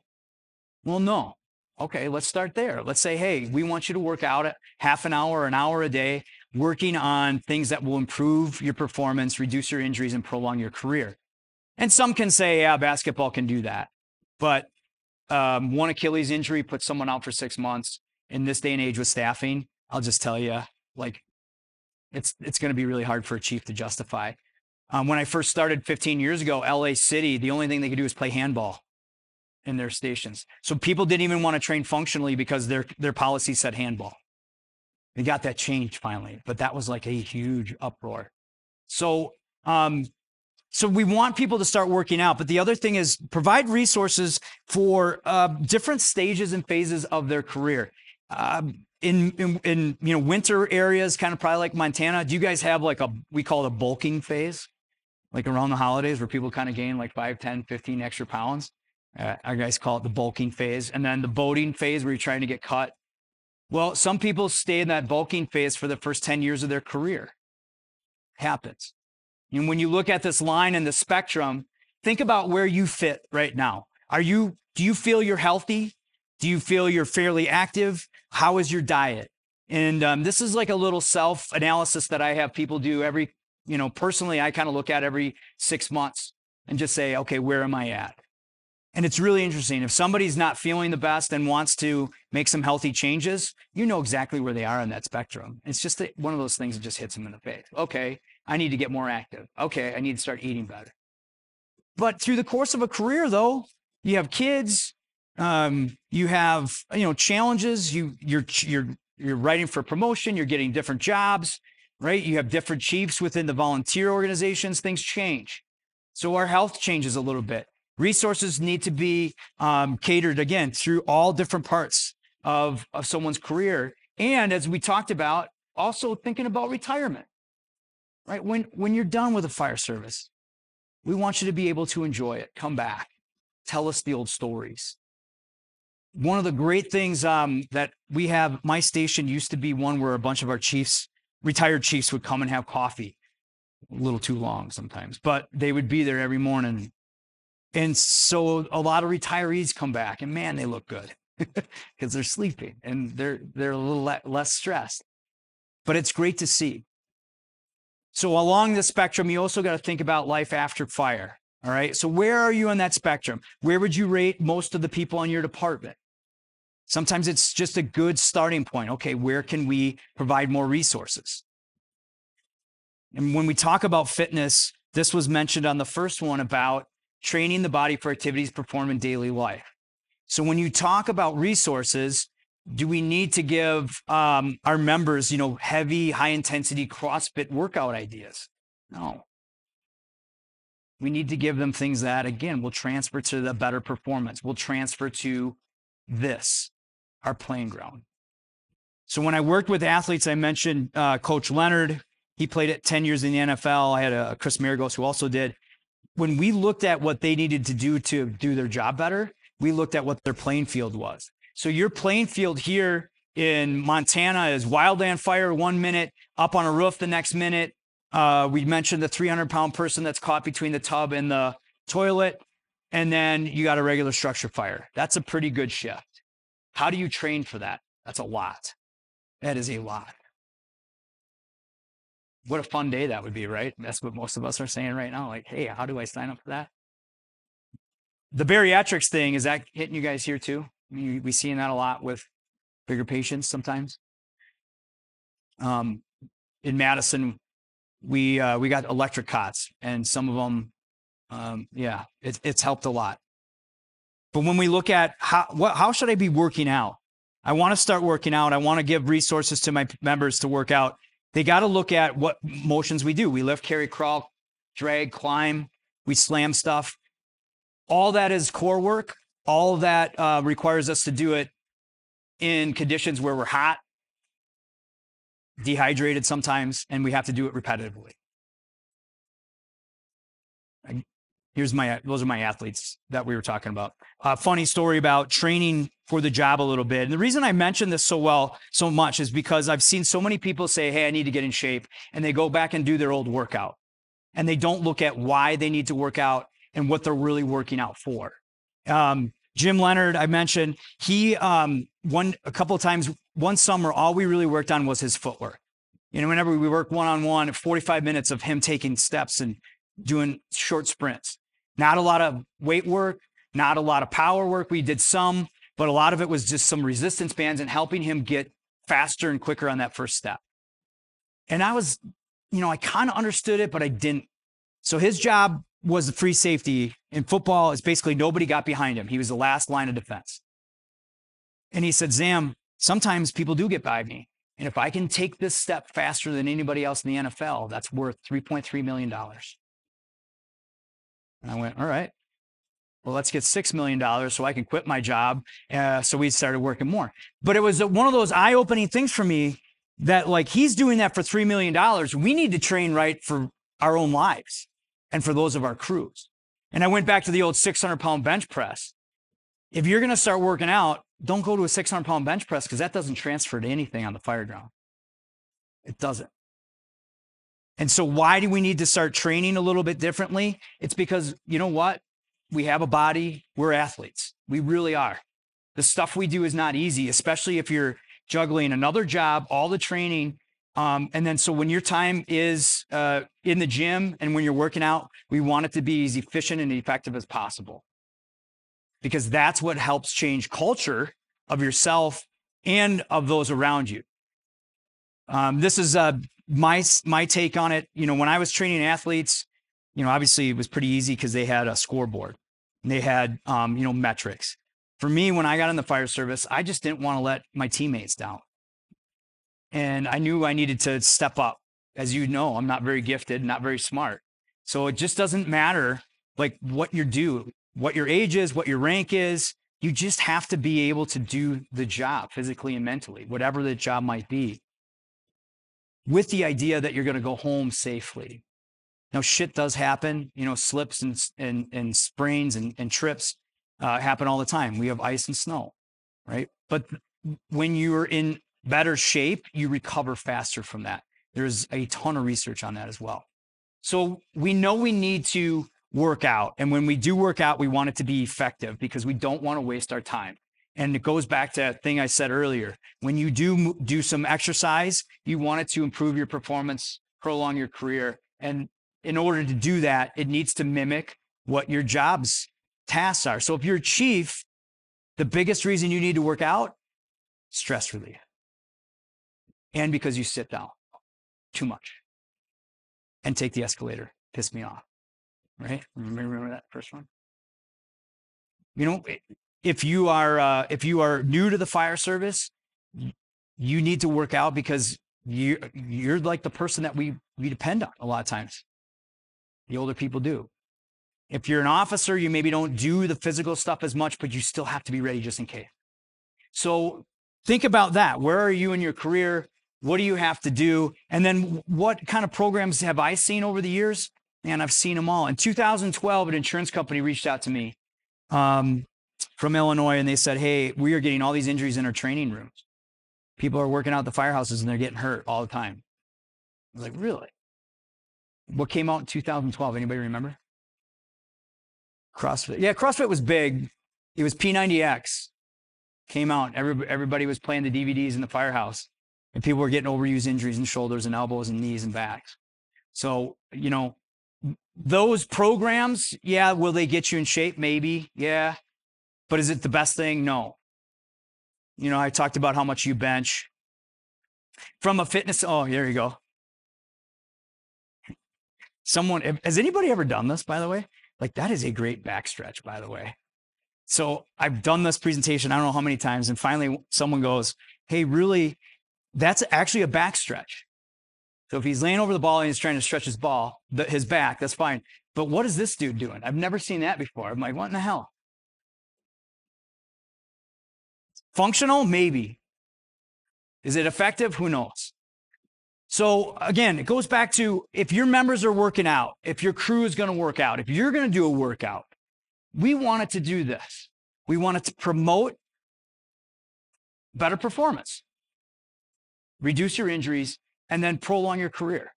Well, no. Okay, let's start there. Let's say, hey, we want you to work out at half an hour or an hour a day, working on things that will improve your performance, reduce your injuries, and prolong your career. And some can say, yeah, basketball can do that. But one Achilles injury puts someone out for 6 months. In this day and age with staffing, I'll just tell you, like, it's going to be really hard for a chief to justify. When I first started 15 years ago, LA City, the only thing they could do is play handball in their stations. So people didn't even want to train functionally because their policy said handball. They got that changed finally, but that was like a huge uproar. So we want people to start working out, but the other thing is provide resources for different stages and phases of their career. In winter areas, kind of probably like Montana, do you guys have like we call it a bulking phase, like around the holidays where people kind of gain like 5, 10, 15 extra pounds? Our guys call it the bulking phase. And then the boating phase where you're trying to get cut. Well, some people stay in that bulking phase for the first 10 years of their career. Happens. And when you look at this line in the spectrum, think about where you fit right now. Do you feel you're healthy? Do you feel you're fairly active? How is your diet? And this is like a little self-analysis that I have people do personally, I kind of look at every 6 months and just say, okay, where am I at? And it's really interesting. If somebody's not feeling the best and wants to make some healthy changes, you know exactly where they are on that spectrum. It's just one of those things that just hits them in the face. Okay, I need to get more active. Okay, I need to start eating better. But through the course of a career, though, you have kids, you have challenges. You're writing for promotion. You're getting different jobs, right? You have different chiefs within the volunteer organizations. Things change, so our health changes a little bit. Resources need to be catered again through all different parts of someone's career. And as we talked about, also thinking about retirement, right? When you're done with the fire service, we want you to be able to enjoy it. Come back, tell us the old stories. One of the great things that we have, my station used to be one where a bunch of our chiefs, retired chiefs, would come and have coffee. A little too long sometimes, but they would be there every morning. And so a lot of retirees come back, and man, they look good because they're sleeping and they're a little less stressed. But it's great to see. So along the spectrum, you also got to think about life after fire. All right. So where are you on that spectrum? Where would you rate most of the people in your department? Sometimes it's just a good starting point. Okay, where can we provide more resources? And when we talk about fitness, this was mentioned on the first one about training the body for activities performed in daily life. So when you talk about resources, do we need to give our members, heavy, high-intensity CrossFit workout ideas? No. We need to give them things that, again, will transfer to the better performance, will transfer to this, our playing ground. So when I worked with athletes, I mentioned Coach Leonard. He played it 10 years in the NFL. I had a Chris Maragos who also did. When we looked at what they needed to do their job better, we looked at what their playing field was. So your playing field here in Montana is wildland fire 1 minute, up on a roof the next minute. We mentioned the 300-pound person that's caught between the tub and the toilet. And then you got a regular structure fire. That's a pretty good shift. How do you train for that? That's a lot. That is a lot. What a fun day that would be, right? That's what most of us are saying right now. Like, hey, how do I sign up for that? The bariatrics thing, is that hitting you guys here too? I mean, we seeing that a lot with bigger patients sometimes. In Madison, we got electric cots, and some of them, it's helped a lot. But when we look at how should I be working out? I want to start working out. I want to give resources to my members to work out. They got to look at what motions we do. We lift, carry, crawl, drag, climb, we slam stuff. All that is core work. All that requires us to do it in conditions where we're hot, dehydrated sometimes, and we have to do it repetitively. Those are my athletes that we were talking about. Funny story about training for the job a little bit. And the reason I mention this so much is because I've seen so many people say, hey, I need to get in shape. And they go back and do their old workout. And they don't look at why they need to work out and what they're really working out for. Jim Leonard, I mentioned, he a couple of times, one summer, all we really worked on was his footwork. Whenever we work one-on-one, 45 minutes of him taking steps and doing short sprints. Not a lot of weight work, not a lot of power work. We did some, but a lot of it was just some resistance bands and helping him get faster and quicker on that first step. And I was, I kind of understood it, but I didn't. So his job was the free safety. In football, it's basically nobody got behind him. He was the last line of defense. And he said, Zam, sometimes people do get by me. And if I can take this step faster than anybody else in the NFL, that's worth $3.3 million. And I went, all right, well, let's get $6 million so I can quit my job. So we started working more. But it was one of those eye-opening things for me that, like, he's doing that for $3 million. We need to train right for our own lives and for those of our crews. And I went back to the old 600-pound bench press. If you're going to start working out, don't go to a 600-pound bench press because that doesn't transfer to anything on the fire ground. It doesn't. And so why do we need to start training a little bit differently? It's because, you know what? We have a body. We're athletes. We really are. The stuff we do is not easy, especially if you're juggling another job, all the training. And then so when your time is in the gym and when you're working out, we want it to be as efficient and effective as possible. Because that's what helps change culture of yourself and of those around you. This is my take on it. When I was training athletes, obviously it was pretty easy because they had a scoreboard and they had, metrics. For me, when I got in the fire service, I just didn't want to let my teammates down. And I knew I needed to step up. As you know, I'm not very gifted, not very smart. So it just doesn't matter like what you do, what your age is, what your rank is. You just have to be able to do the job physically and mentally, whatever the job might be, with the idea that you're going to go home safely. Now, shit does happen, slips and sprains and trips happen all the time. We have ice and snow, right? But when you're in better shape, you recover faster from that. There's a ton of research on that as well. So we know we need to work out. And when we do work out, we want it to be effective because we don't want to waste our time. And it goes back to that thing I said earlier. When you do some exercise, you want it to improve your performance, prolong your career. And in order to do that, it needs to mimic what your job's tasks are. So if you're a chief, the biggest reason you need to work out, stress relief. And because you sit down too much and take the escalator, piss me off, right? Remember that first one? If you are new to the fire service, you need to work out because you're like the person that we depend on a lot of times. The older people do. If you're an officer, you maybe don't do the physical stuff as much, but you still have to be ready just in case. So think about that. Where are you in your career? What do you have to do? And then what kind of programs have I seen over the years? Man, I've seen them all. In 2012, an insurance company reached out to me from Illinois, and they said, hey, we are getting all these injuries in our training rooms. People are working out at the firehouses and they're getting hurt all the time. I was like, really? What came out in 2012? Anybody remember? CrossFit. Yeah, CrossFit was big. It was P90X. Came out. Everybody was playing the DVDs in the firehouse. And people were getting overused injuries in shoulders and elbows and knees and backs. So, those programs, yeah, will they get you in shape? Maybe, yeah. But is it the best thing? No. I talked about how much you bench. From a fitness, oh, there you go. Has anybody ever done this, by the way? Like, that is a great back stretch, by the way. So I've done this presentation, I don't know how many times, and finally someone goes, hey, really, that's actually a back stretch. So if he's laying over the ball and he's trying to stretch his back, that's fine. But what is this dude doing? I've never seen that before. I'm like, what in the hell? Functional? Maybe. Is it effective? Who knows? So again, it goes back to if your members are working out, if your crew is going to work out, if you're going to do a workout, we want it to do this. We want it to promote better performance, reduce your injuries, and then prolong your career.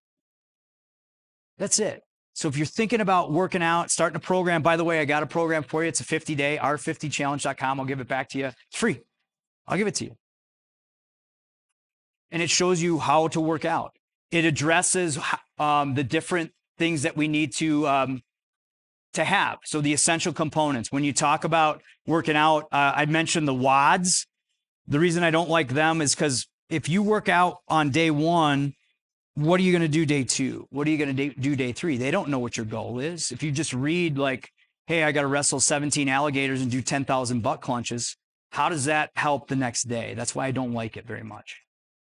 That's it. So if you're thinking about working out, starting a program, by the way, I got a program for you. It's a 50-day, r50challenge.com. I'll give it back to you. It's free. I'll give it to you. And it shows you how to work out. It addresses the different things that we need to have. So the essential components. When you talk about working out, I mentioned the WODs. The reason I don't like them is because if you work out on day one, what are you going to do day two? What are you going to do day three? They don't know what your goal is. If you just read like, hey, I got to wrestle 17 alligators and do 10,000 butt clunches, how does that help the next day? That's why I don't like it very much.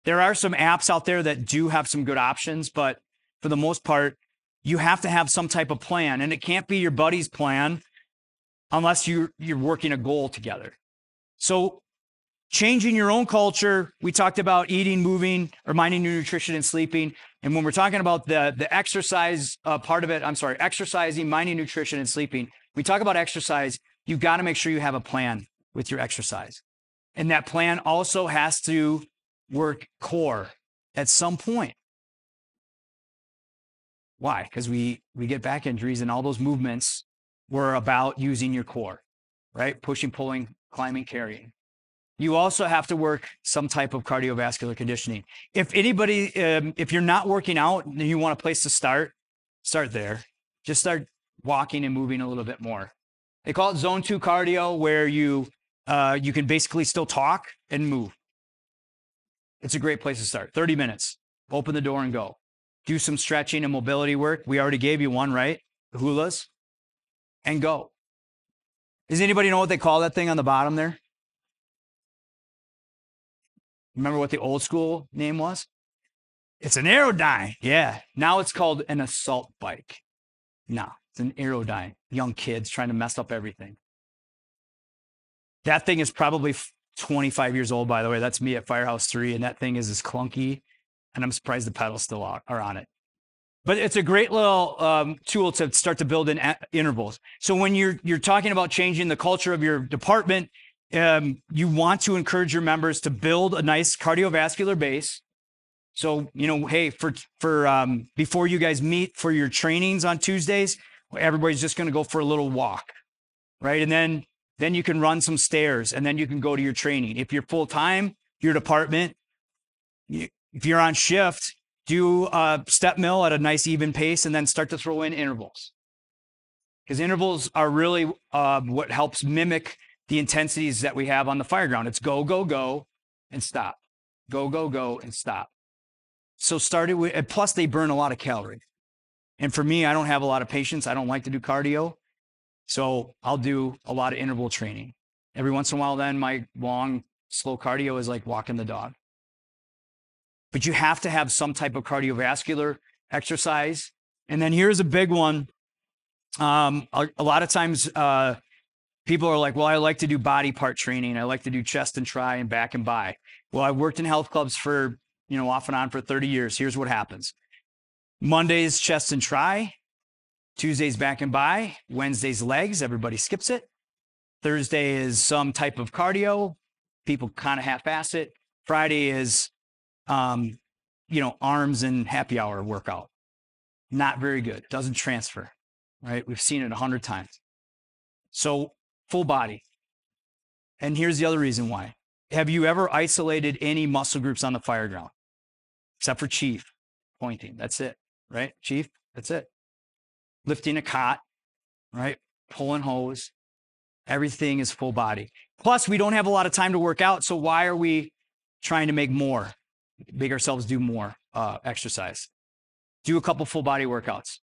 There are some apps out there that do have some good options, but for the most part, you have to have some type of plan, and it can't be your buddy's plan unless you're working a goal together. So changing your own culture, we talked about eating, moving, or minding your nutrition and sleeping. And when we're talking about the exercise part of it, exercising, minding nutrition and sleeping, we talk about exercise, you've got to make sure you have a plan with your exercise. And that plan also has to work core at some point. Why? Because we get back injuries, and all those movements were about using your core, right? Pushing, pulling, climbing, carrying. You also have to work some type of cardiovascular conditioning. If anybody, if you're not working out and you want a place to start there. Just start walking and moving a little bit more. They call it zone 2 cardio, where you can basically still talk and move. It's a great place to start. 30 minutes. Open the door and go. Do some stretching and mobility work. We already gave you one, right? hulas, and go. Does anybody know what they call that thing on the bottom there? Remember what the old school name was? It's an Aerodyne. Yeah. Now it's called an assault bike. No, it's an Aerodyne. Young kids trying to mess up everything. That thing is probably 25 years old, by the way. That's me at Firehouse 3, and that thing is as clunky, and I'm surprised the pedals still are on it. But it's a great little tool to start to build in intervals. So when you're talking about changing the culture of your department, you want to encourage your members to build a nice cardiovascular base. So, hey, for before you guys meet for your trainings on Tuesdays, everybody's just going to go for a little walk, right? And then you can run some stairs, and then you can go to your training. If you're full-time, your department, if you're on shift, do a step mill at a nice even pace, and then start to throw in intervals. Because intervals are really what helps mimic the intensities that we have on the fire ground. It's go, go, go, and stop. Go, go, go, and stop. So start it with, and plus they burn a lot of calories. And for me, I don't have a lot of patience. I don't like to do cardio. So I'll do a lot of interval training. Every once in a while, then my long, slow cardio is like walking the dog. But you have to have some type of cardiovascular exercise. And then here's a big one. A lot of times people are like, well, I like to do body part training. I like to do chest and tri and back and bi. Well, I've worked in health clubs for, off and on for 30 years. Here's what happens. Mondays, chest and tri. Tuesdays, back and bi. Wednesdays, legs. Everybody skips it. Thursday is some type of cardio. People kind of half-ass it. Friday is, arms and happy hour workout. Not very good. Doesn't transfer, right? We've seen it 100 times. So full body. And here's the other reason why. Have you ever isolated any muscle groups on the fire ground? Except for Chief pointing. That's it, right? Chief, that's it. Lifting a cot, right? Pulling hose. Everything is full body. Plus, we don't have a lot of time to work out. So why are we trying to make ourselves do more exercise? Do a couple full body workouts.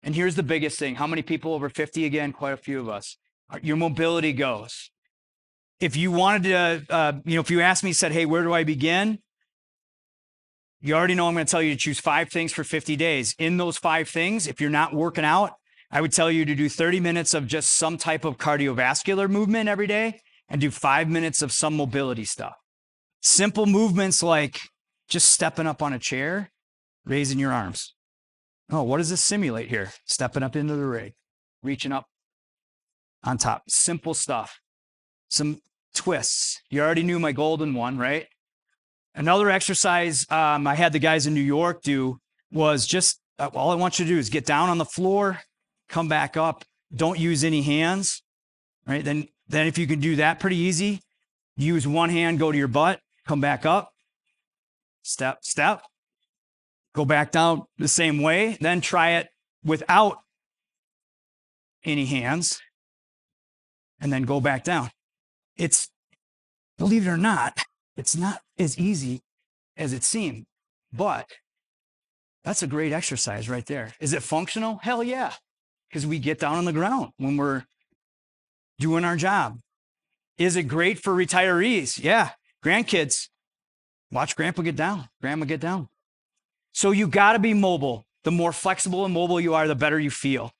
And here's the biggest thing. How many people over 50 again? Quite a few of us. Your mobility goes. If you wanted to, if you asked me, said, hey, where do I begin? You already know I'm going to tell you to choose 5 things for 50 days. In those 5 things, if you're not working out, I would tell you to do 30 minutes of just some type of cardiovascular movement every day and do 5 minutes of some mobility stuff. Simple movements like just stepping up on a chair, raising your arms. Oh, what does this simulate here? Stepping up into the rig, reaching up on top. Simple stuff. Some twists. You already knew my golden one, right? Another exercise I had the guys in New York do was just, all I want you to do is get down on the floor, come back up. Don't use any hands, right? Then if you can do that pretty easy, use one hand, go to your butt, come back up, step, step, go back down the same way. Then try it without any hands and then go back down. It's, believe it or not, it's not as easy as it seemed, but that's a great exercise right there. Is it functional? Hell yeah. Because we get down on the ground when we're doing our job. Is it great for retirees? Yeah. Grandkids, watch grandpa get down, grandma get down. So you got to be mobile. The more flexible and mobile you are, the better you feel.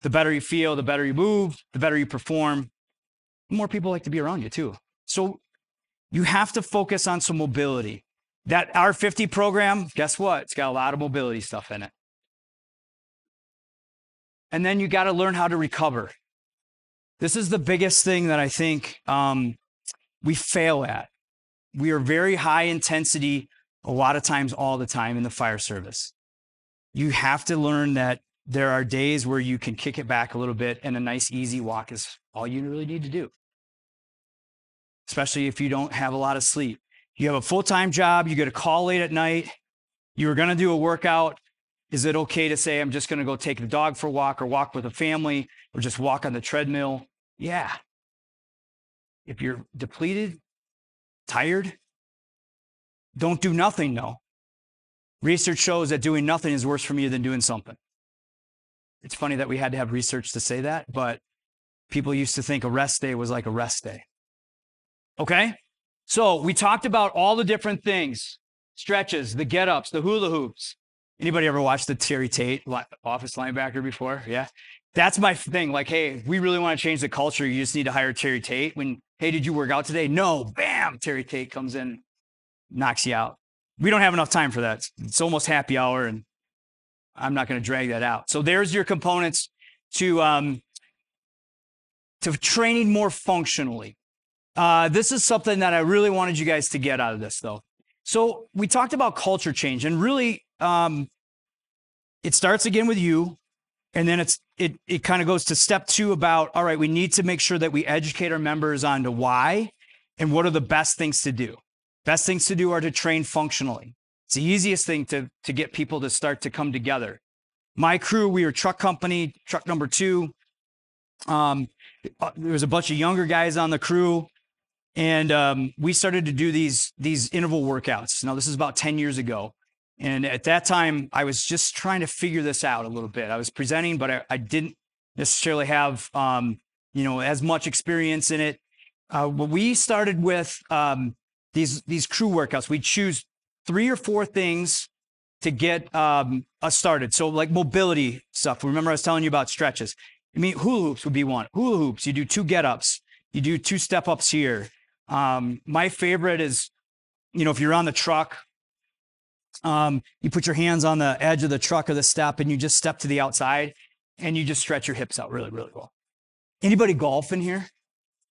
The better you feel, the better you move, the better you perform. The more people like to be around you too. So you have to focus on some mobility. That R50 program, guess what? It's got a lot of mobility stuff in it. And then you got to learn how to recover. This is the biggest thing that I think we fail at. We are very high intensity a lot of times, all the time in the fire service. You have to learn that there are days where you can kick it back a little bit, and a nice easy walk is all you really need to do. Especially if you don't have a lot of sleep. You have a full-time job, you get a call late at night, you were going to do a workout. Is it okay to say, I'm just going to go take the dog for a walk or walk with a family or just walk on the treadmill? Yeah. If you're depleted, tired, don't do nothing, no. Research shows that doing nothing is worse for you than doing something. It's funny that we had to have research to say that, but people used to think a rest day was like a rest day. Okay? So we talked about all the different things, stretches, the get-ups, the hula hoops. Anybody ever watched the Terry Tate office linebacker before? Yeah. That's my thing. Like, hey, if we really want to change the culture, you just need to hire Terry Tate. When, hey, did you work out today? No. Bam, Terry Tate comes in, knocks you out. We don't have enough time for that. It's almost happy hour, and I'm not going to drag that out. So there's your components to training more functionally. This is something that I really wanted you guys to get out of this, though. So we talked about culture change, and really, it starts again with you, and then it kind of goes to step 2 about, all right, we need to make sure that we educate our members on to why and what are the best things to do. Best things to do are to train functionally. It's the easiest thing to get people to start to come together. My crew, we were truck company, truck number 2. There was a bunch of younger guys on the crew. And we started to do these interval workouts. Now, this is about 10 years ago. And at that time, I was just trying to figure this out a little bit. I was presenting, but I didn't necessarily have, as much experience in it. We started with these crew workouts. We'd choose 3 or 4 things to get us started. So like mobility stuff. Remember I was telling you about stretches. I mean, hula hoops would be one. Hula hoops, you do 2 get-ups. You do 2 step-ups here. My favorite is, if you're on the truck, you put your hands on the edge of the truck or the step and you just step to the outside and you just stretch your hips out really, really well. Anybody golf in here?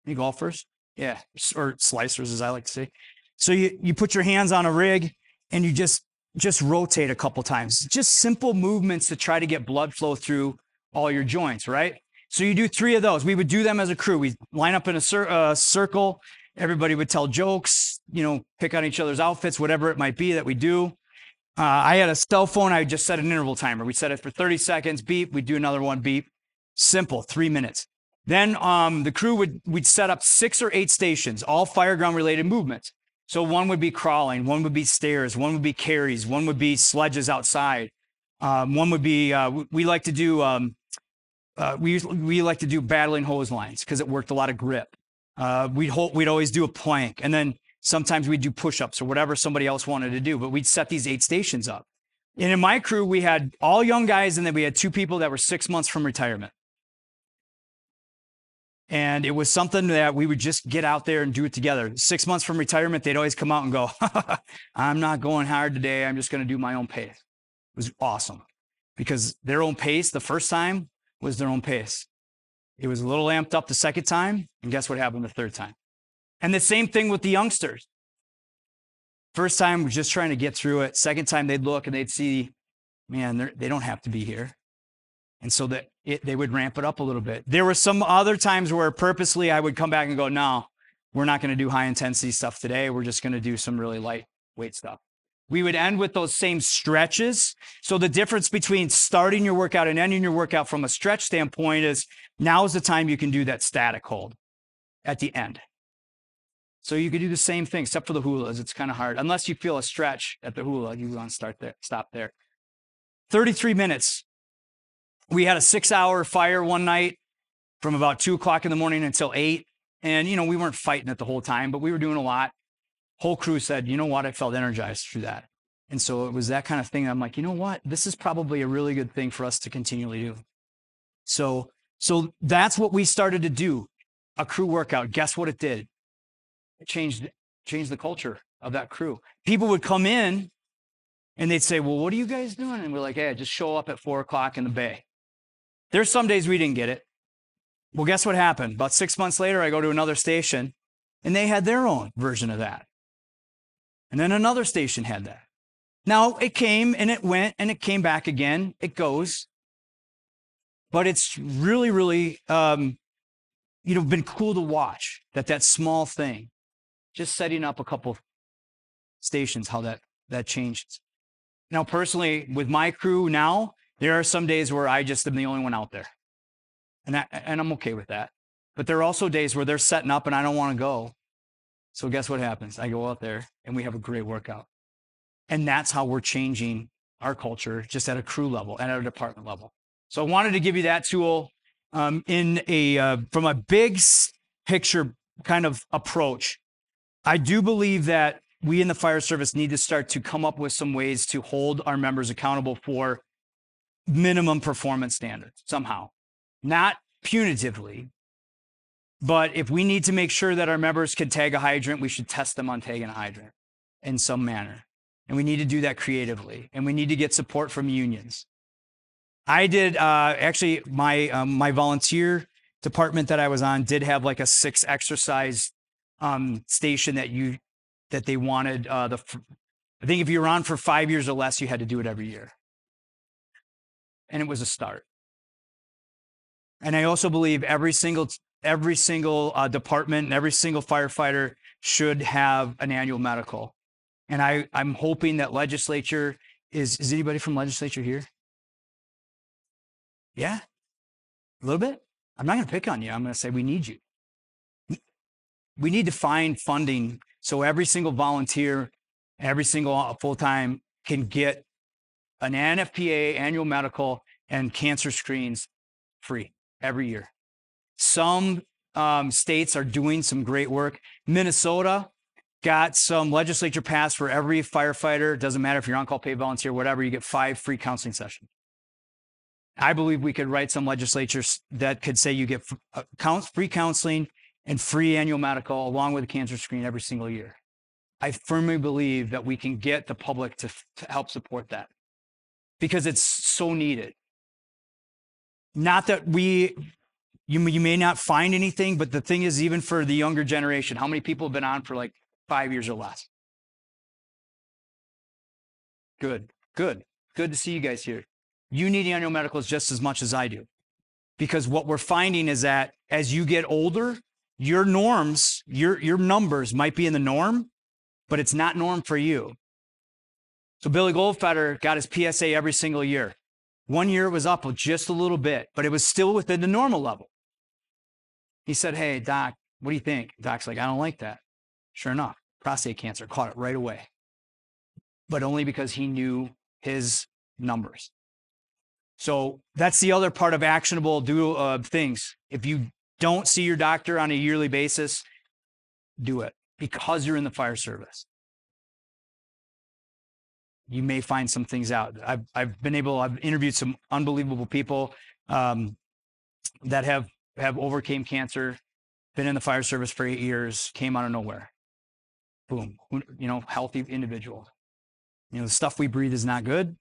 Any golfers? Yeah, or slicers, as I like to say. So you put your hands on a rig and you just rotate a couple times. Just simple movements to try to get blood flow through all your joints, right? So you do 3 of those. We would do them as a crew. We line up in a circle. Everybody would tell jokes, pick on each other's outfits, whatever it might be that we do. I had a cell phone. I just set an interval timer. We set it for 30 seconds, beep. We'd do another one, beep. Simple, 3 minutes. Then the crew we'd set up 6 or 8 stations, all fireground related movements. So one would be crawling, one would be stairs, one would be carries, one would be sledges outside. One would be, we like to do, we like to do battling hose lines because it worked a lot of grip. We'd always do a plank, and then sometimes we'd do push-ups or whatever somebody else wanted to do, but we'd set these 8 stations up. And in my crew, we had all young guys, and then we had 2 people that were 6 months from retirement. And it was something that we would just get out there and do it together. 6 months from retirement, they'd always come out and go, I'm not going hard today. I'm just going to do my own pace. It was awesome because their own pace the first time was their own pace. It was a little amped up the second time, and guess what happened the third time? And the same thing with the youngsters. First time, we're just trying to get through it. Second time, they'd look and they'd see, man, they don't have to be here. And so they would ramp it up a little bit. There were some other times where purposely I would come back and go, no, we're not going to do high intensity stuff today. We're just going to do some really lightweight stuff. We would end with those same stretches. So the difference between starting your workout and ending your workout from a stretch standpoint is now is the time you can do that static hold at the end. So you could do the same thing, except for the hulas. It's kind of hard. Unless you feel a stretch at the hula, you want to stop there. 33 minutes. We had a 6-hour fire one night from about 2 o'clock in the morning until 8. And, we weren't fighting it the whole time, but we were doing a lot. Whole crew said, you know what? I felt energized through that. And so it was that kind of thing. I'm like, you know what? This is probably a really good thing for us to continually do. So that's what we started to do, a crew workout. Guess what it did? It changed the culture of that crew. People would come in and they'd say, well, what are you guys doing? And we're like, hey, just show up at 4 o'clock in the bay. There's some days we didn't get it. Well, guess what happened? About 6 months later, I go to another station and they had their own version of that. And then another station had that. Now it came and it went and it came back again. It goes. But it's really, really, been cool to watch that small thing, just setting up a couple stations, how that changes. Now, personally, with my crew now, there are some days where I just am the only one out there. And I'm okay with that. But there are also days where they're setting up and I don't want to go. So guess what happens? I go out there and we have a great workout. And that's how we're changing our culture just at a crew level and at a department level. So I wanted to give you that tool from a big picture kind of approach. I do believe that we in the fire service need to start to come up with some ways to hold our members accountable for minimum performance standards somehow, not punitively, but if we need to make sure that our members can tag a hydrant, we should test them on tagging a hydrant in some manner. And we need to do that creatively. And we need to get support from unions. I did actually my volunteer department that I was on did have like a 6 exercise station that they wanted. I think if you were on for 5 years or less, you had to do it every year. And it was a start. And I also believe every single department and every single firefighter should have an annual medical. And I'm hoping that legislature is anybody from legislature here? Yeah, a little bit. I'm not going to pick on you. I'm going to say we need you. We need to find funding so every single volunteer, every single full-time can get an NFPA annual medical and cancer screens free every year. Some states are doing some great work. Minnesota got some legislature passed for every firefighter. It doesn't matter if you're on-call, paid volunteer, whatever, you get 5 free counseling sessions. I believe we could write some legislatures that could say you get free counseling and free annual medical along with a cancer screen every single year. I firmly believe that we can get the public to help support that because it's so needed. Not that you may not find anything, but the thing is, even for the younger generation, how many people have been on for like 5 years or less? Good to see you guys here. You need annual medicals just as much as I do, because what we're finding is that as you get older, your norms, your numbers might be in the norm, but it's not norm for you. So Billy Goldfeder got his PSA every single year. 1 year it was up just a little bit, but it was still within the normal level. He said, "Hey, doc, what do you think?" Doc's like, "I don't like that." Sure enough, prostate cancer, caught it right away. But only because he knew his numbers. So that's the other part of actionable things. If you don't see your doctor on a yearly basis, do it because you're in the fire service. You may find some things out. I've interviewed some unbelievable people that have overcame cancer, been in the fire service for 8 years, came out of nowhere. Boom, healthy individual. The stuff we breathe is not good.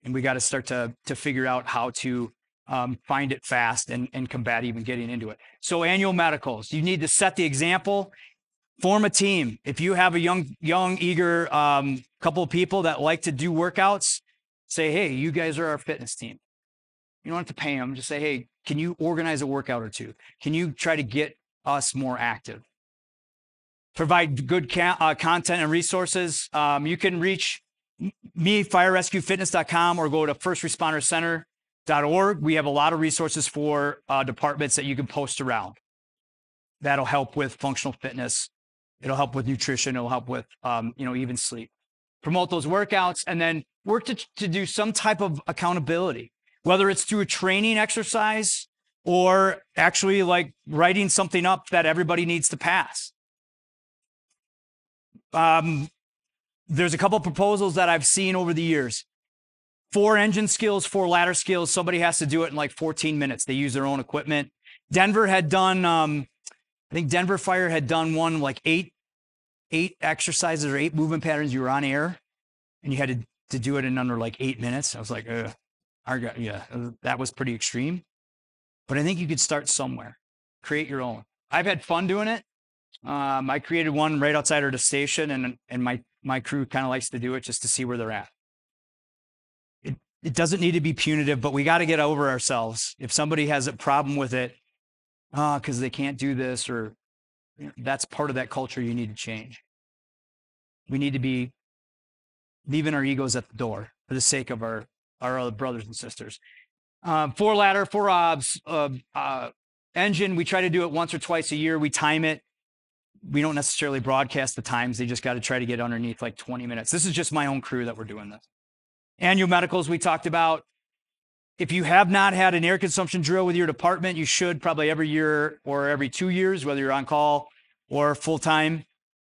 And we got to start to figure out how to find it fast and combat even getting into it. So annual medicals, you need to set the example, form a team. If you have a young, eager couple of people that like to do workouts, say, "Hey, you guys are our fitness team." You don't have to pay them. Just say, "Hey, can you organize a workout or two? Can you try to get us more active?" Provide good content and resources. You can reach me, firerescuefitness.com, or go to firstrespondercenter.org. We have a lot of resources for departments that you can post around. That'll help with functional fitness. It'll help with nutrition. It'll help with, even sleep. Promote those workouts and then work to do some type of accountability, whether it's through a training exercise or actually like writing something up that everybody needs to pass. There's a couple of proposals that I've seen over the years. 4 engine skills, 4 ladder skills. Somebody has to do it in like 14 minutes. They use their own equipment. Denver had done, I think Denver Fire had done one like 8 exercises or 8 movement patterns. You were on air and you had to do it in under like 8 minutes. I was like, that was pretty extreme. But I think you could start somewhere. Create your own. I've had fun doing it. I created one right outside our station, and my crew kind of likes to do it just to see where they're at. It doesn't need to be punitive, but we got to get over ourselves. If somebody has a problem with it, because they can't do this, or that's part of that culture you need to change. We need to be leaving our egos at the door for the sake of our other brothers and sisters. 4 ladder, 4 obs, engine. We try to do it once or twice a year. We time it. We don't necessarily broadcast the times. They just got to try to get underneath like 20 minutes. This is just my own crew that we're doing this. Annual medicals we talked about. If you have not had an air consumption drill with your department, you should probably every year or every 2 years, whether you're on call or full-time.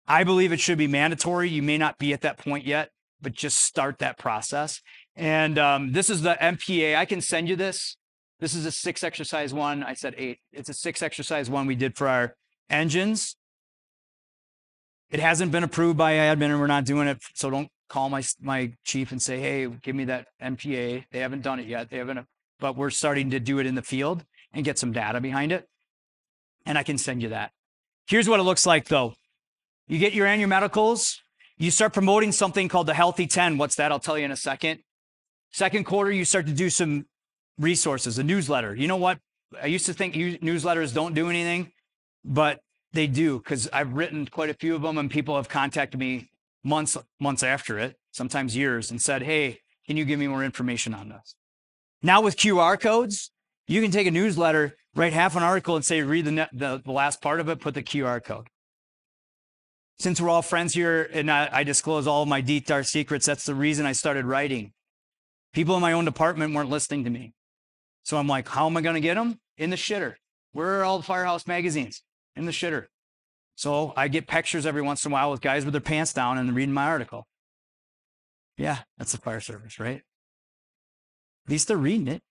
I believe it should be mandatory. You may not be at that point yet, but just start that process. And this is the MPA. I can send you this. This is a 6 exercise one. I said 8. It's a 6 exercise one we did for our engines. It hasn't been approved by admin and we're not doing it. So don't call my chief and say, hey, give me that MPA. They haven't done it yet. But we're starting to do it in the field and get some data behind it. And I can send you that. Here's what it looks like though. You get your annual medicals. You start promoting something called the Healthy 10. What's that? I'll tell you in a second. Second quarter, you start to do some resources, a newsletter. You know what? I used to think newsletters don't do anything, but they do, because I've written quite a few of them and people have contacted me months after it, sometimes years, and said, hey, can you give me more information on this? Now with QR codes, you can take a newsletter, write half an article and say, read the last part of it, put the QR code. Since we're all friends here and I disclose all of my dark secrets, that's the reason I started writing. People in my own department weren't listening to me. So I'm like, how am I going to get them? In the shitter. Where are all the Firehouse magazines? In the shitter. So I get pictures every once in a while with guys with their pants down and reading my article. Yeah, that's the fire service, right? At least they're reading it.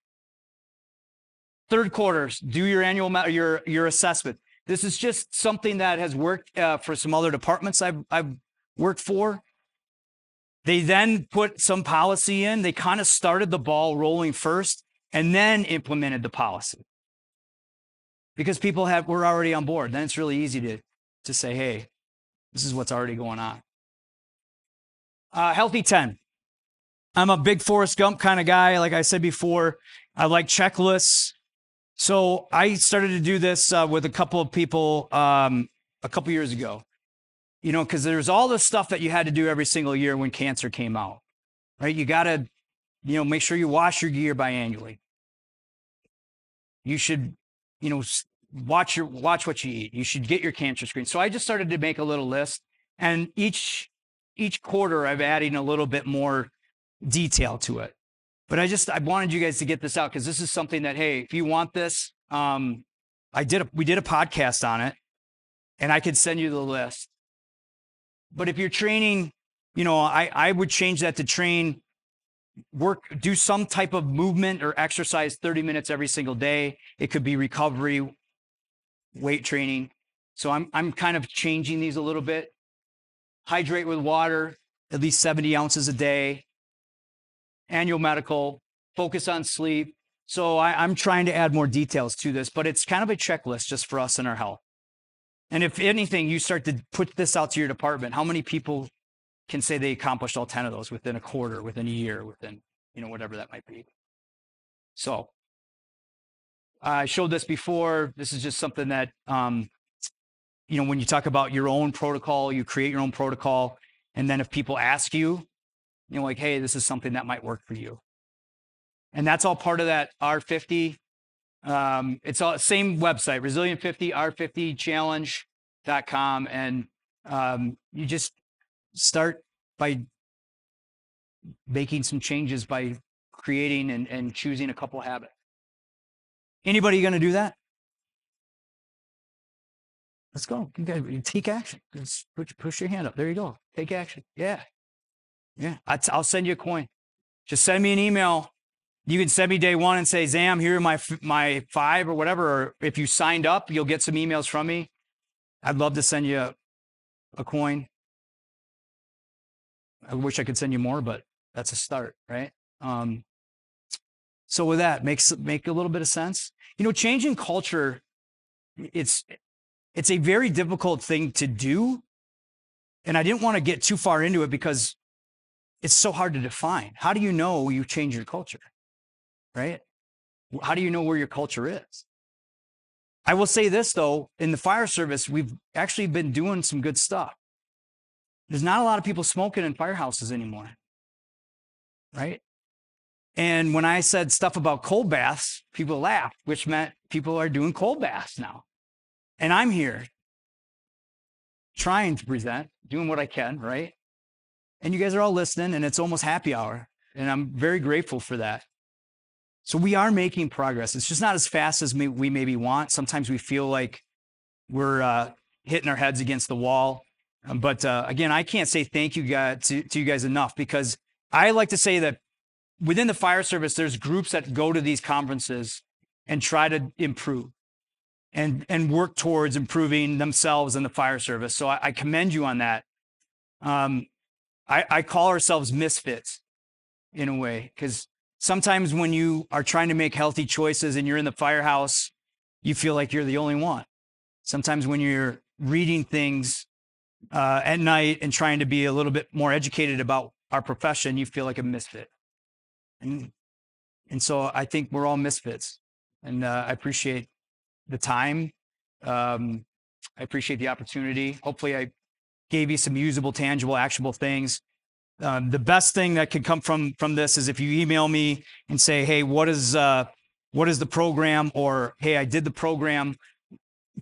Third quarter, do your annual, your assessment. This is just something that has worked for some other departments I've worked for. They then put some policy in. They kind of started the ball rolling first and then implemented the policy. Because people were already on board. Then it's really easy to say, hey, this is what's already going on. Healthy 10. I'm a big Forrest Gump kind of guy. Like I said before, I like checklists. So I started to do this with a couple of people a couple years ago. You know, because there's all this stuff that you had to do every single year when cancer came out, right? You got to, make sure you wash your gear biannually. You should, watch what you eat. You should get your cancer screen. So I just started to make a little list, and each quarter I'm adding a little bit more detail to it. But I wanted you guys to get this out because this is something that, hey, if you want this, we did a podcast on it, and I could send you the list. But if you're training, I would change that to do some type of movement or exercise 30 minutes every single day. It could be recovery, weight training. So I'm kind of changing these a little bit. Hydrate with water, at least 70 ounces a day. Annual medical, focus on sleep. So I'm trying to add more details to this, but it's kind of a checklist just for us and our health. And if anything, you start to put this out to your department, how many people can say they accomplished all 10 of those within a quarter, within a year, within, whatever that might be. So I showed this before. This is just something that, when you talk about your own protocol, you create your own protocol. And then if people ask you, like, hey, this is something that might work for you. And that's all part of that R50. It's all same website, resilient50r50challenge.com. And you just start by making some changes by creating and choosing a couple habits. Anybody going to do that? Let's go. You guys take action. Just push your hand up. There you go. Take action. Yeah. I'll send you a coin. Just send me an email. You can send me day one and say, Zam, here are my 5 or whatever. Or if you signed up, you'll get some emails from me. I'd love to send you a coin. I wish I could send you more, but that's a start, right? So with that, make a little bit of sense. Changing culture, it's a very difficult thing to do. And I didn't want to get too far into it because it's so hard to define. How do you know you change your culture? Right? How do you know where your culture is? I will say this, though, in the fire service, we've actually been doing some good stuff. There's not a lot of people smoking in firehouses anymore, right? And when I said stuff about cold baths, people laughed, which meant people are doing cold baths now. And I'm here trying to present, doing what I can, right? And you guys are all listening, and it's almost happy hour. And I'm very grateful for that. So we are making progress. It's just not as fast as we maybe want. Sometimes we feel like we're hitting our heads against the wall. But again, I can't say thank you guys to you guys enough, because I like to say that within the fire service, there's groups that go to these conferences and try to improve and work towards improving themselves and the fire service. So I commend you on that. I call ourselves misfits in a way, because sometimes when you are trying to make healthy choices and you're in the firehouse, you feel like you're the only one. Sometimes when you're reading things at night and trying to be a little bit more educated about our profession, you feel like a misfit. And so I think we're all misfits. And I appreciate the time. I appreciate the opportunity. Hopefully I gave you some usable, tangible, actionable things. The best thing that could come from this is if you email me and say, hey, what is the program? Or, hey, I did the program.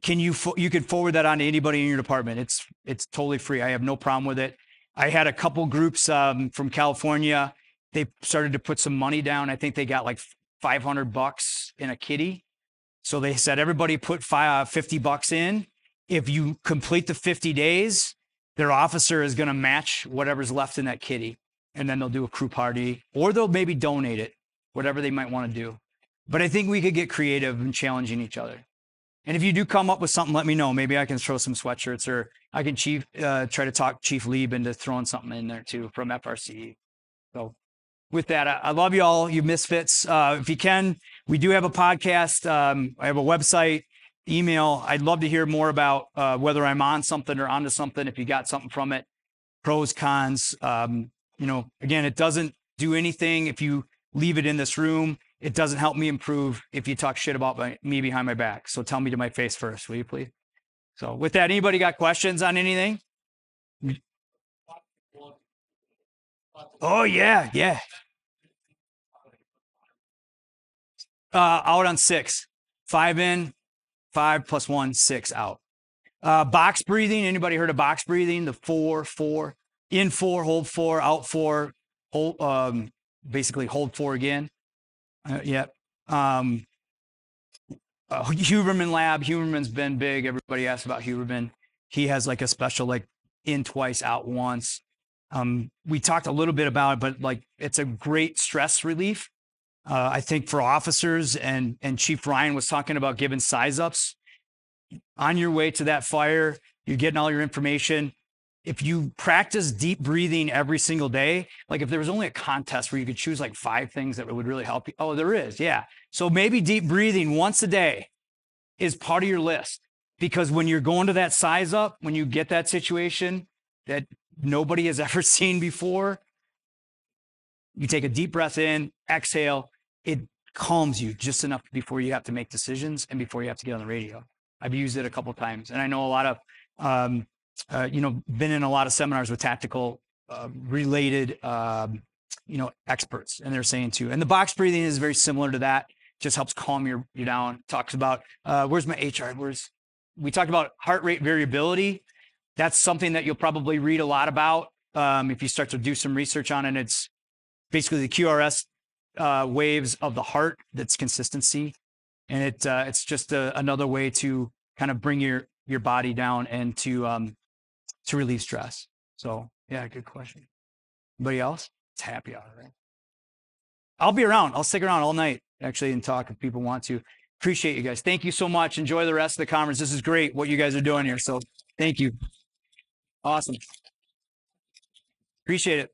You could forward that on to anybody in your department. It's totally free. I have no problem with it. I had a couple groups from California. They started to put some money down. I think they got like $500 in a kitty. So they said, everybody put $50 in. If you complete the 50 days, their officer is going to match whatever's left in that kitty. And then they'll do a crew party, or they'll maybe donate it, whatever they might want to do. But I think we could get creative in challenging each other. And if you do come up with something, let me know. Maybe I can throw some sweatshirts, or I can try to talk Chief Lieb into throwing something in there too from FRCE. So with that, I love you all, you misfits. If you can, we do have a podcast. I have a website, email. I'd love to hear more about whether I'm on something or onto something. If you got something from it, pros, cons. Again, it doesn't do anything if you leave it in this room. It doesn't help me improve if you talk shit about me behind my back. So tell me to my face first, will you please? So with that, anybody got questions on anything? Oh, yeah. Out on 6. 5 in, 5 + 1, 6 out. Box breathing. Anybody heard of box breathing? The 4-4. In 4, hold 4, out 4, hold, basically hold 4 again. Yep. Huberman lab. Huberman's been big. Everybody asks about Huberman. He has like a special, like in twice, out once. We talked a little bit about it, but like it's a great stress relief. I think for officers, and Chief Ryan was talking about giving size ups on your way to that fire. You're getting all your information. If you practice deep breathing every single day, like if there was only a contest where you could choose like 5 things that would really help you. Oh, there is. Yeah. So maybe deep breathing once a day is part of your list, because when you're going to that size up, when you get that situation that nobody has ever seen before, you take a deep breath in, exhale, it calms you just enough before you have to make decisions and before you have to get on the radio. I've used it a couple of times, and I know a lot of, been in a lot of seminars with tactical related, experts, and they're saying too. And the box breathing is very similar to that. Just helps calm you down. Talks about, where's my HR? We talked about heart rate variability. That's something that you'll probably read a lot about if you start to do some research on it. It's basically the QRS waves of the heart. That's consistency, and it's just another way to kind of bring your body down and to relieve stress. So yeah, good question. Anybody else? It's happy hour, right? I'll be around. I'll stick around all night actually and talk if people want to. Appreciate you guys. Thank you so much. Enjoy the rest of the conference. This is great what you guys are doing here. So thank you. Awesome. Appreciate it.